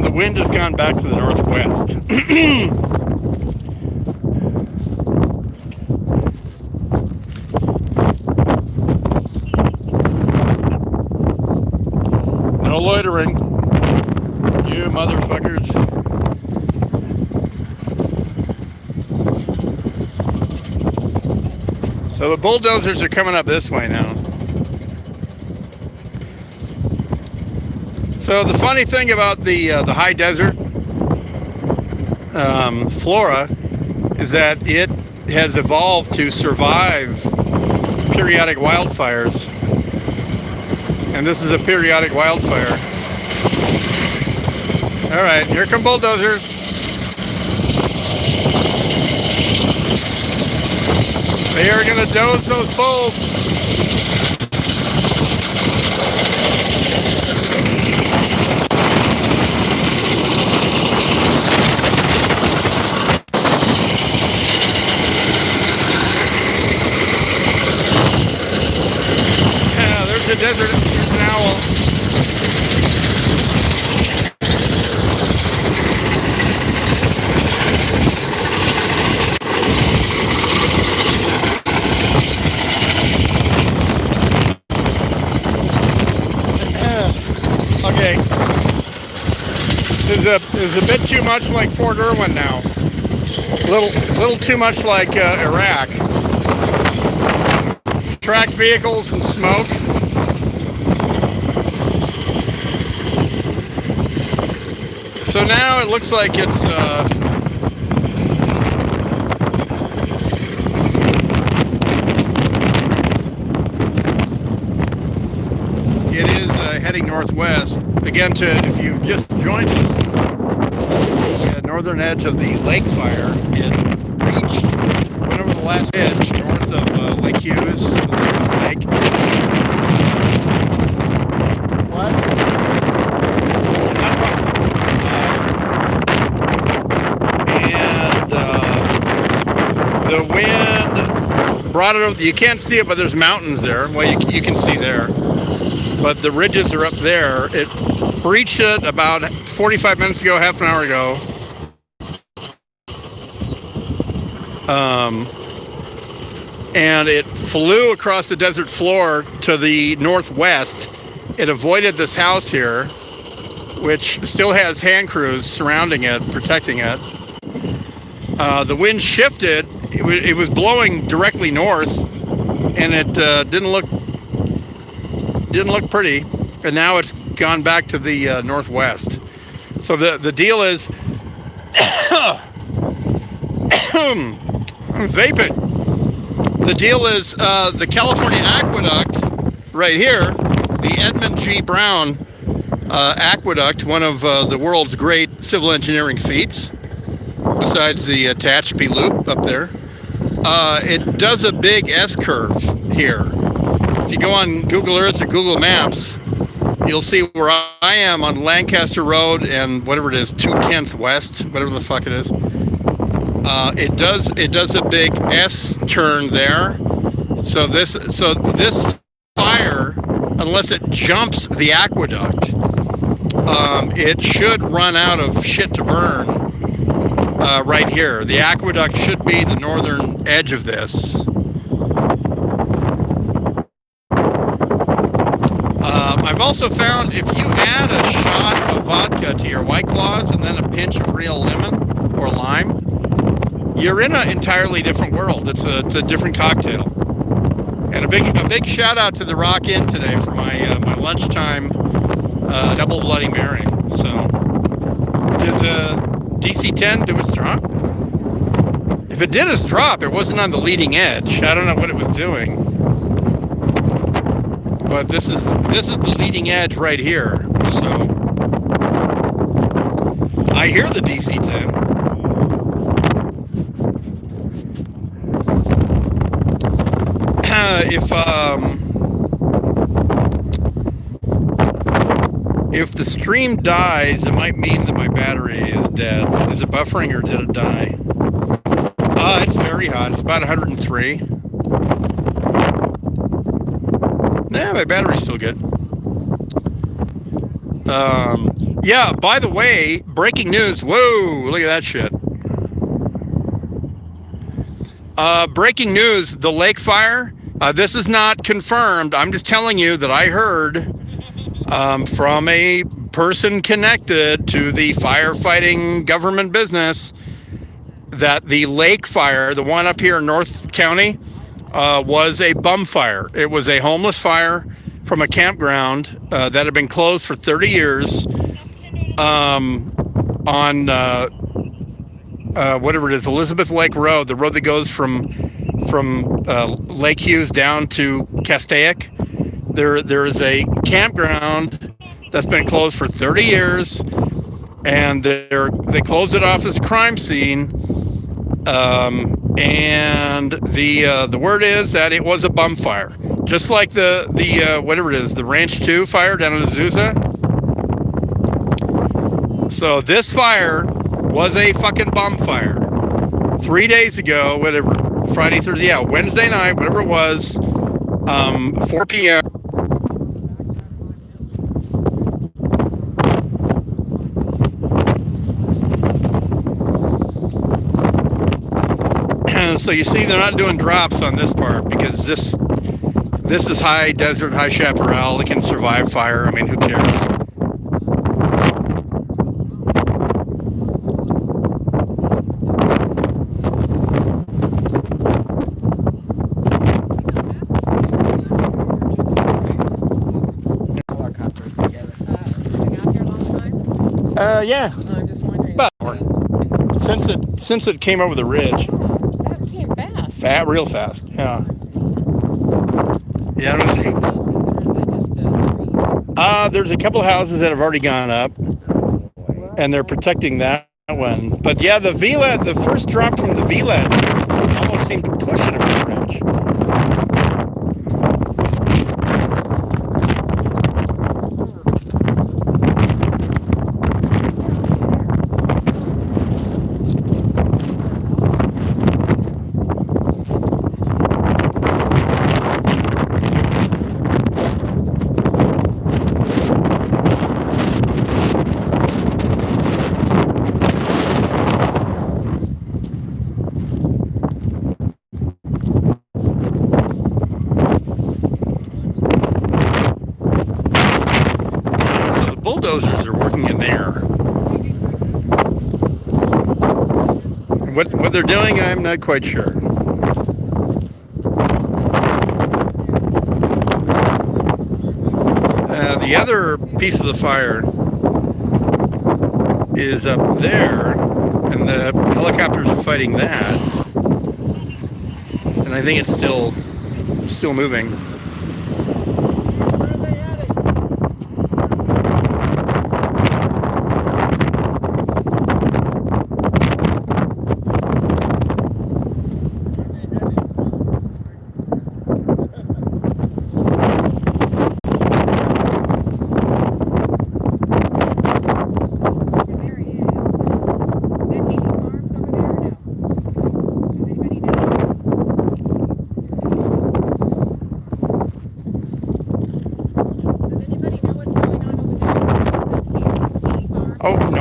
The wind has gone back to the northwest. No loitering, you motherfuckers. So the bulldozers are coming up this way now. So the funny thing about the high desert flora is that it has evolved to survive periodic wildfires. And this is a periodic wildfire. All right, here come bulldozers. They are gonna doze those bulls. Yeah, there's a desert. There's an owl. Okay, is a bit too much like Fort Irwin now. Little too much like Iraq. Tracked vehicles and smoke. So now it looks like it's heading northwest. Again, if you've just joined us, the northern edge of the LakeFire, it went over the last edge north of Lake Hughes, Lake. What? And the wind brought it over. You can't see it, but there's mountains there. Well, you can see there. But the ridges are up there. It breached it about 45 minutes ago, half an hour ago. And it flew across the desert floor to the northwest. It avoided this house here, which still has hand crews surrounding it, protecting it. The wind shifted. It was blowing directly north, and it didn't look pretty, and now it's gone back to the northwest. So the deal is, I'm vaping. The deal is the California Aqueduct right here, the Edmund G. Brown Aqueduct, one of the world's great civil engineering feats, besides the Tehachapi Loop up there. It does a big S-curve here. If you go on Google Earth or Google Maps, you'll see where I am on Lancaster Road and whatever it is, 210th West, whatever the fuck it is. It does a big S turn there. So this fire, unless it jumps the aqueduct, it should run out of shit to burn right here. The aqueduct should be the northern edge of this. I've also found if you add a shot of vodka to your White Claws and then a pinch of real lemon or lime, you're in an entirely different world. It's a different cocktail. And a big shout out to the Rock Inn today for my my lunchtime double Bloody Mary. So, did the DC-10 do its drop? If it did its drop, it wasn't on the leading edge. I don't know what it was doing. But this is the leading edge right here. So I hear the DC-10. If the stream dies, it might mean that my battery is dead. Is it buffering or did it die? It's very hot. It's about 103. Nah, my battery's still good. Yeah, by the way, breaking news. Whoa, look at that shit. Breaking news, the lake fire. This is not confirmed. I'm just telling you that I heard from a person connected to the firefighting government business that the lake fire, the one up here in North County, was a bum fire. It was a homeless fire from a campground that had been closed for 30 years on whatever it is, Elizabeth Lake Road, the road that goes from Lake Hughes down to Castaic. There is a campground that's been closed for 30 years, and they closed it off as a crime scene. And the word is that it was a bum fire, just like the whatever it is, the Ranch 2 fire down in Azusa. So this fire was a fucking bum fire. 3 days ago, whatever, Friday, Thursday, yeah, Wednesday night, whatever it was, 4 p.m. So you see, they're not doing drops on this part because this is high desert, high chaparral. It can survive fire. I mean, who cares? Yeah. I'm just wondering. But since it came over the ridge. That came fast. Real fast. Yeah. Yeah. There's a couple houses that have already gone up, and they're protecting that one. But yeah, the VLAD, the first drop from the VLAD, almost seemed to push it over the ridge. Bulldozers are working in there. What they're doing, I'm not quite sure. The other piece of the fire is up there, and the helicopters are fighting that. And I think it's still moving.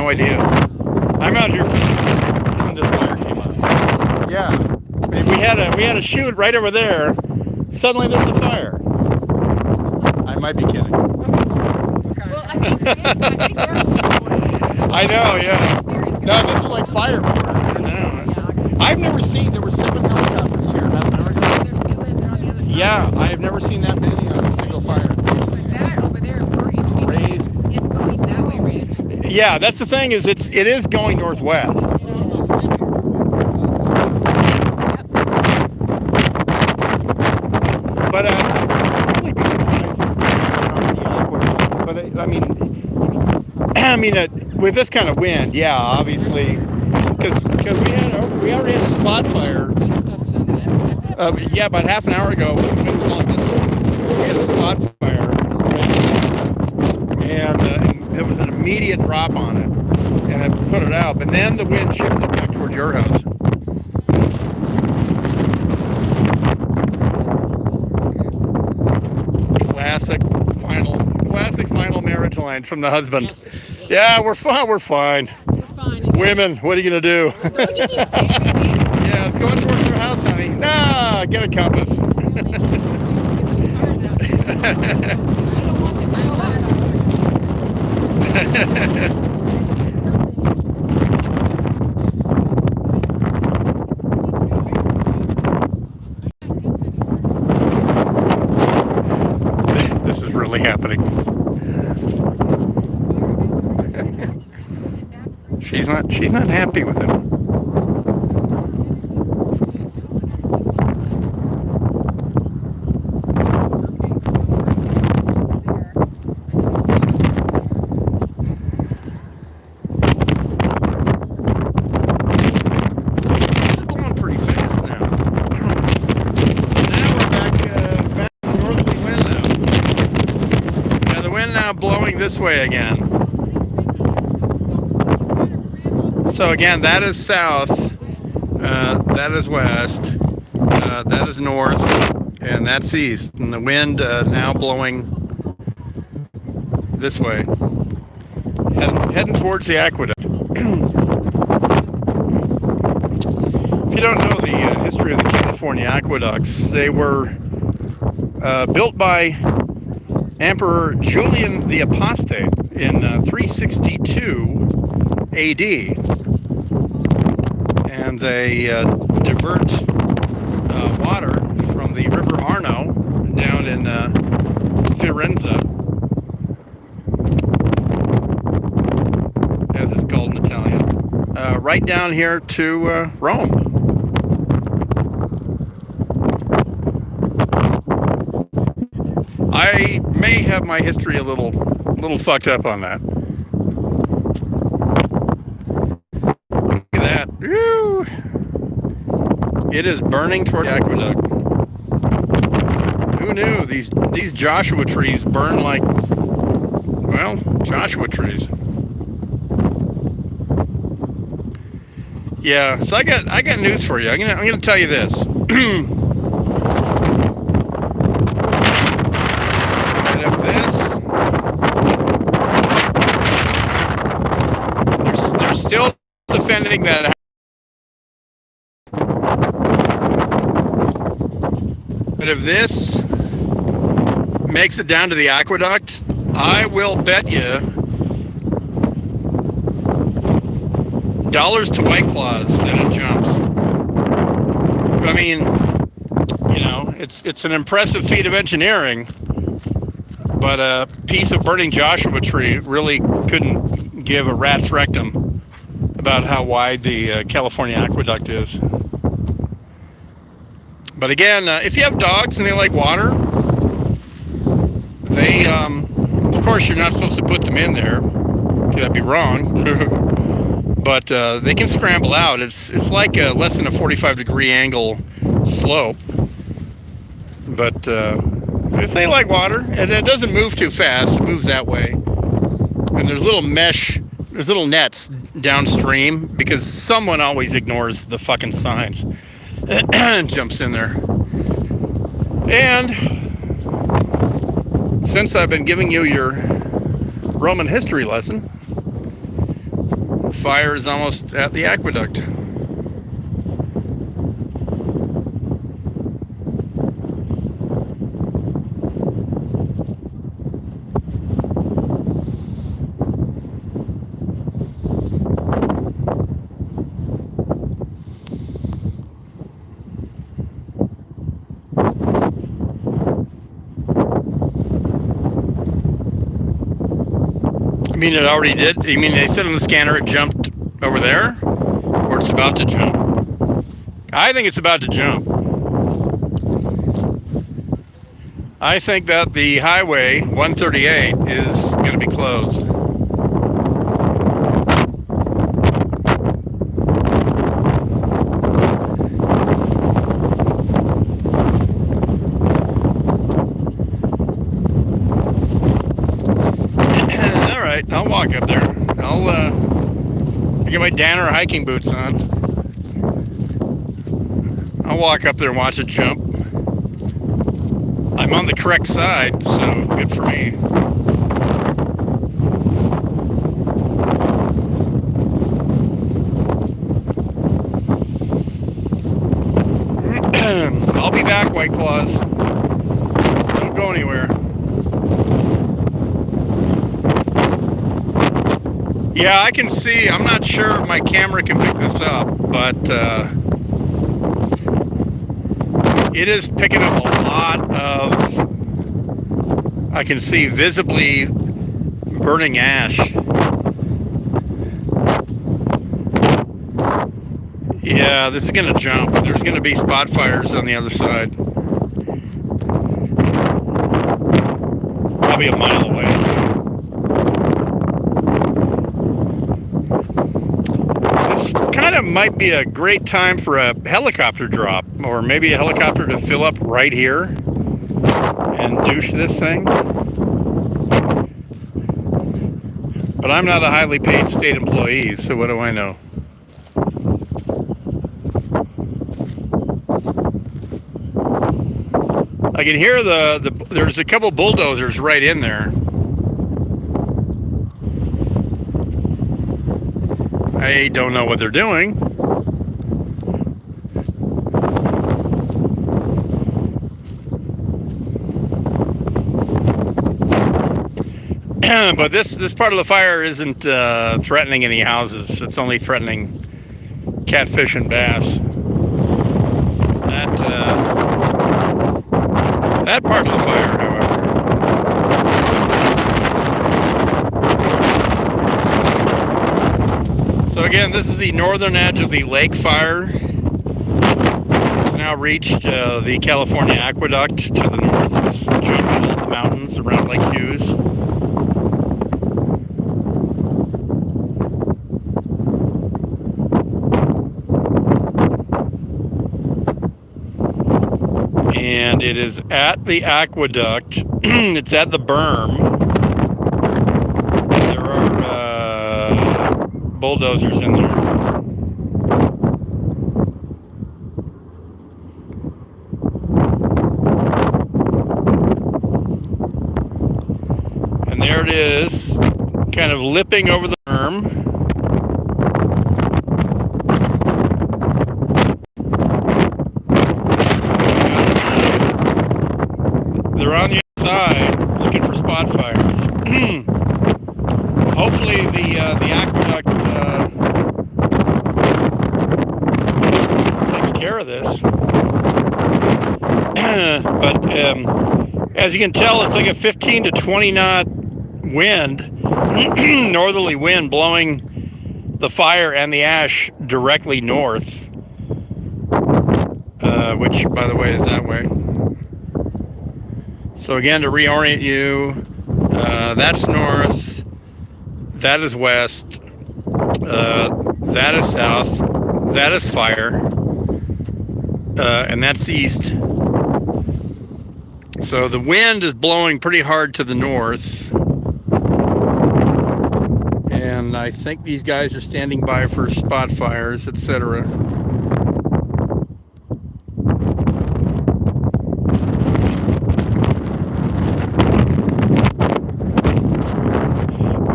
no idea. I'm out here when this fire came on. Yeah, I mean, we had a shoot right over there. Suddenly there's a fire. I might be kidding. Well, I think it is. I think there's I know, yeah. No, this is like fire porn. I don't know. I've never seen. There were 7 helicopters here. That's never seen. there still is on the other side. Yeah, I've never seen that many on a single fire. Like that over there, where East Phoenix is, Crazy. it's going that way, Rich. Yeah, that's the thing is it is going northwest. But I'd really be surprised if it's not the aqueduct. But I mean, with this kind of wind, yeah, obviously, because we already had a spot fire. Yeah, about half an hour ago, we went along this way. We had a spot fire, and it was an immediate drop on it, and it put it out. But then the wind shifted back towards your house. Classic final marriage lines from the husband. Yeah, we're fine. We're fine. Women, what are you gonna do? Yeah, it's going towards your house, honey. Nah, get a compass. This is really happening. She's not happy with him. It's blowing pretty fast now. Now we're back northerly wind now. Yeah, the wind now blowing this way again. So again, that is south, that is west, that is north, and that's east. And the wind now blowing this way, heading towards the aqueduct. If you don't know the history of the California aqueducts, they were built by Emperor Julian the Apostate in 362 AD. And they divert water from the River Arno down in Firenze, as it's called in Italian, right down here to Rome. I may have my history a little fucked up on that. Woo. It is burning toward the aqueduct. Who knew these Joshua trees burn like, well, Joshua trees. Yeah, so I got news for you. I'm gonna tell you this. And if they're still defending that. But if this makes it down to the aqueduct, I will bet you dollars to White Claws that it jumps. I mean, you know, it's an impressive feat of engineering, but a piece of burning Joshua tree really couldn't give a rat's rectum about how wide the California aqueduct is. But again, if you have dogs and they like water, they, of course, you're not supposed to put them in there. That'd be wrong. But they can scramble out. It's like a less than a 45-degree angle slope. But if they like water, and it doesn't move too fast, it moves that way. And there's little nets downstream, because someone always ignores the fucking signs and jumps in there. And since I've been giving you your Roman history lesson, fire is almost at the aqueduct. You mean it already did? You mean they said on the scanner it jumped over there? Or it's about to jump? I think it's about to jump. I think that the highway 138 is going to be closed. I'll walk up there. I'll get my Danner hiking boots on. I'll walk up there and watch it jump. I'm on the correct side, so good for me. I'll be back, White Claws. Don't go anywhere. Yeah, I can see. I'm not sure if my camera can pick this up, but it is picking up a lot of, I can see visibly burning ash. Yeah, this is going to jump. There's going to be spot fires on the other side. Probably a mile away. Kind of might be a great time for a helicopter drop, or maybe a helicopter to fill up right here and douche this thing. But I'm not a highly paid state employee, so what do I know? I can hear there's a couple bulldozers right in there. I don't know what they're doing. But this part of the fire isn't threatening any houses. It's only threatening catfish and bass. That part of the fire, however. So again, this is the northern edge of the LakeFire. It's now reached the California Aqueduct to the north. It's jumped all the mountains around Lake Hughes. And it is at the aqueduct. It's at the berm. There are bulldozers in there. And there it is, kind of lipping over the berm. They're on the other side looking for spot fires. Hopefully the aqueduct takes care of this. But as you can tell, it's like a 15 to 20 knot wind, northerly wind, blowing the fire and the ash directly north, which, by the way, is that way. So again, to reorient you, that's north, that is west, that is south, that is fire, and that's east. So the wind is blowing pretty hard to the north, and I think these guys are standing by for spot fires, etc.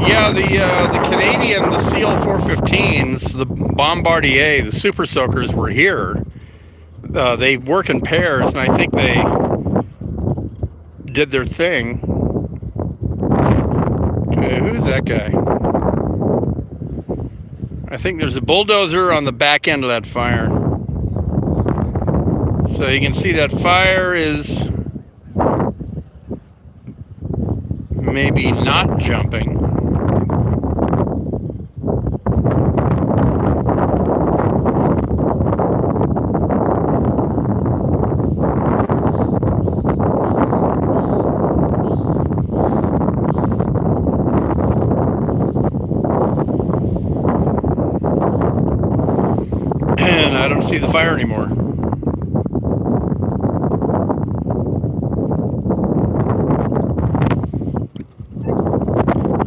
Yeah, Yeah, the Canadian, the Seal 415s, the Bombardier, the Super Soakers were here. They work in pairs, and I think they did their thing. Okay, who's that guy? I think there's a bulldozer on the back end of that fire. So you can see that fire is maybe not jumping. And I don't see the fire anymore.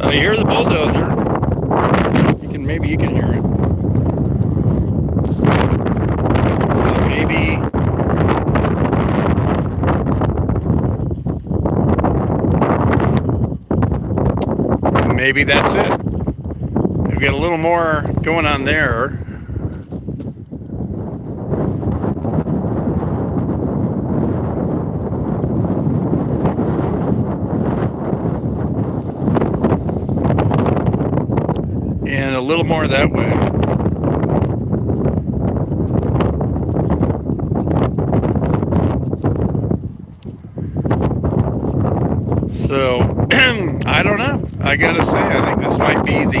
I hear the bulldozer. Maybe you can hear it. So maybe that's it. We've got a little more going on there. And a little more that way. So I don't know. I gotta say, I think this might be the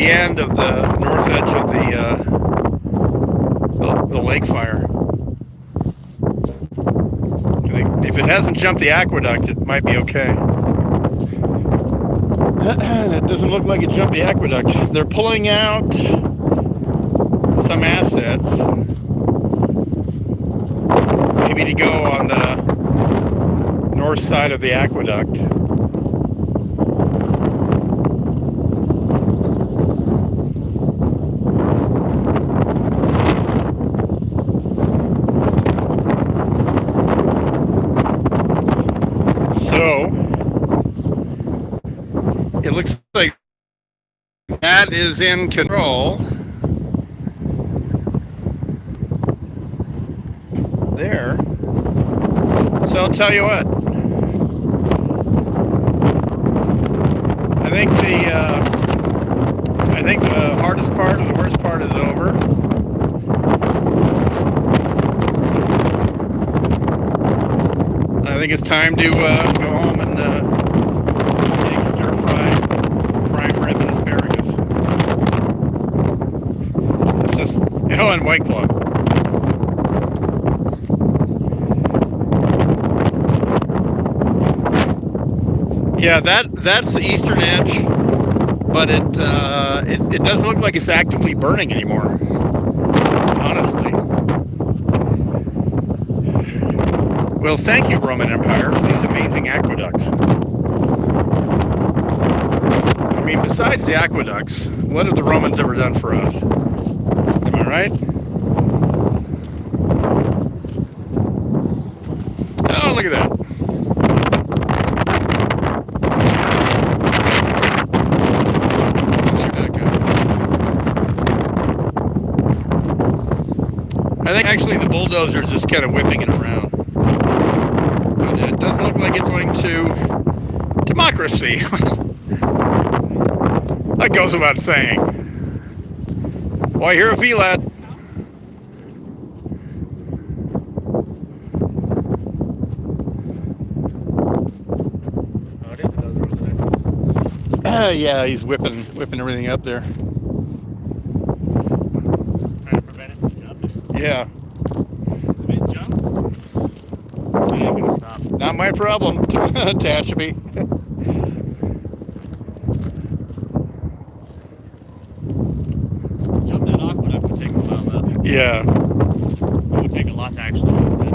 end of the north edge of the lake fire. If it hasn't jumped the aqueduct, it might be okay. It doesn't look like it jumped the aqueduct. They're pulling out some assets, maybe to go on the north side of the aqueduct. So it looks like that is in control. There. So I'll tell you what. I think the hardest part or the worst part is over. I think it's time to go home and make stir-fried prime rib and asparagus. It's just, and White Claw. Yeah, that's the eastern edge, but it doesn't look like it's actively burning anymore, honestly. Well, thank you, Roman Empire, for these amazing aqueducts. I mean, besides the aqueducts, what have the Romans ever done for us? Am I right? Oh, look at that. I think actually the bulldozer is just kind of whipping it around. But it doesn't look like it's going to democracy. That goes without saying. Why, you're a VLAD. Oh, it is a dozer over there. Yeah, he's whipping everything up there. Trying to prevent it from jumping. Yeah. If it jumps, it ain't gonna stop. Not my problem, Tehachapi. Jump that aqueduct would take a while though. Yeah. It would take a lot to actually jump it.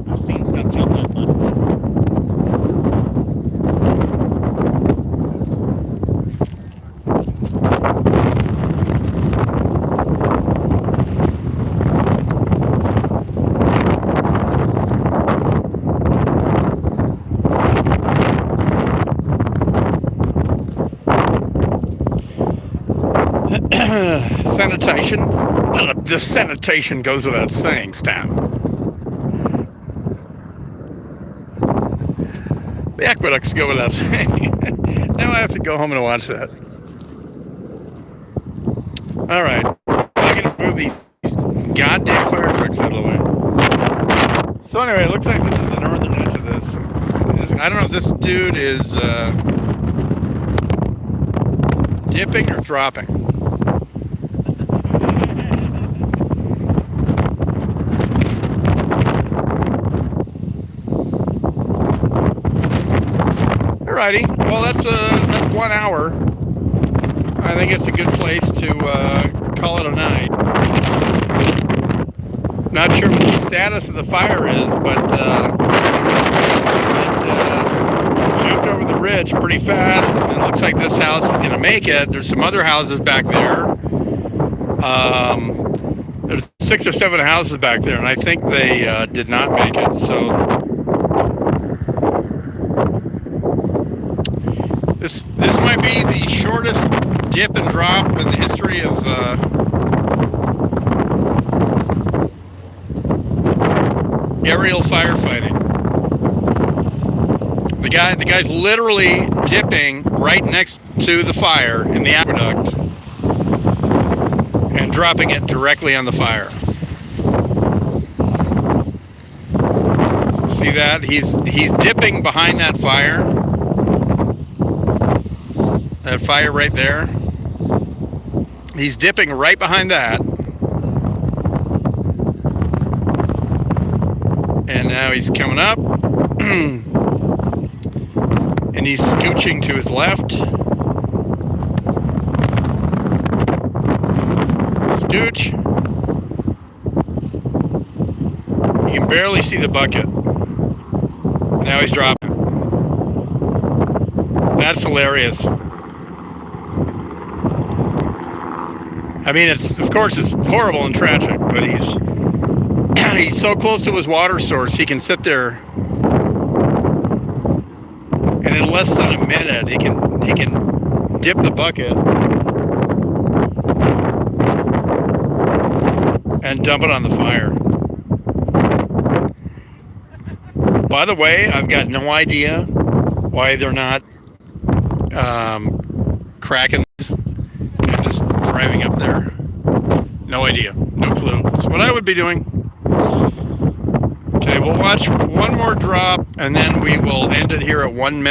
I've seen stuff jump that much. sanitation. Well, the sanitation goes without saying, Stan. The aqueducts go without saying. Now I have to go home and watch that. All right, I'm gonna move these goddamn fire trucks out of the way. So anyway, it looks like this is the northern edge of this. I don't know if this dude is dipping or dropping. Alrighty, well that's 1 hour. I think it's a good place to call it a night. Not sure what the status of the fire is, but it jumped over the ridge pretty fast. And it looks like this house is going to make it. There's some other houses back there. There's 6 or 7 houses back there, and I think they did not make it. So this might be the shortest dip and drop in the history of aerial firefighting. The guy's literally dipping right next to the fire in the aqueduct and dropping it directly on the fire. See that? He's dipping behind that fire. That fire right there. He's dipping right behind that. And now he's coming up. And he's scooching to his left. Scooch. You can barely see the bucket. Now he's dropping. That's hilarious. I mean, of course it's horrible and tragic, but he's so close to his water source, he can sit there, and in less than a minute, he can dip the bucket and dump it on the fire. By the way, I've got no idea why they're not cracking this and just driving up there. No idea, no clue. So what I would be doing. Okay, we'll watch one more drop, and then we will end it here at 1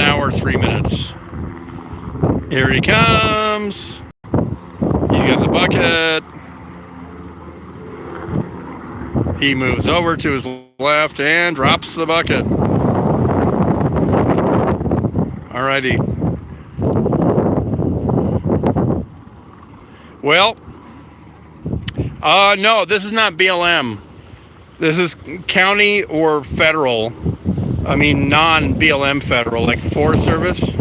hour, 3 minutes. Here he comes. He's got the bucket. He moves over to his left and drops the bucket. Alrighty. Well, no, this is not BLM. This is county or federal. I mean, non-BLM federal, like Forest Service.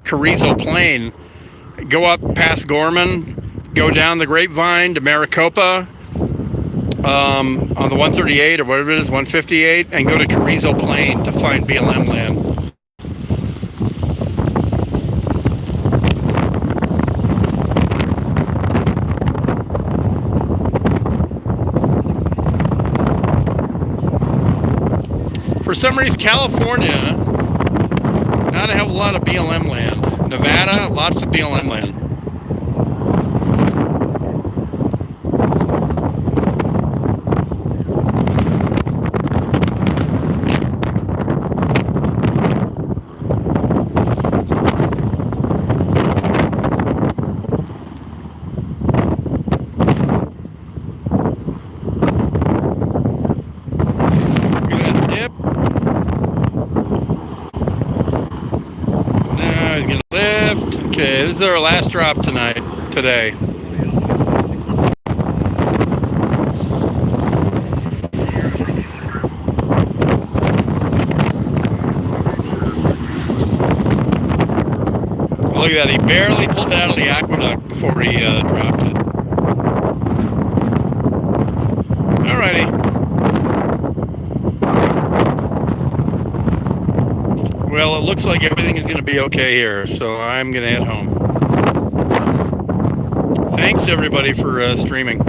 Carrizo Plain. Go up past Gorman, go down the Grapevine to Maricopa, on the 138 or whatever it is, 158, and go to Carrizo Plain to find BLM land. For some reason, California, not a hell of a lot of BLM land. Nevada, lots of BLM land. Okay, this is our last drop today. Look at that, he barely pulled it out of the aqueduct before he dropped it. Alrighty. Well, it looks like everything is going to be okay here, so I'm going to head home. Thanks, everybody, for streaming.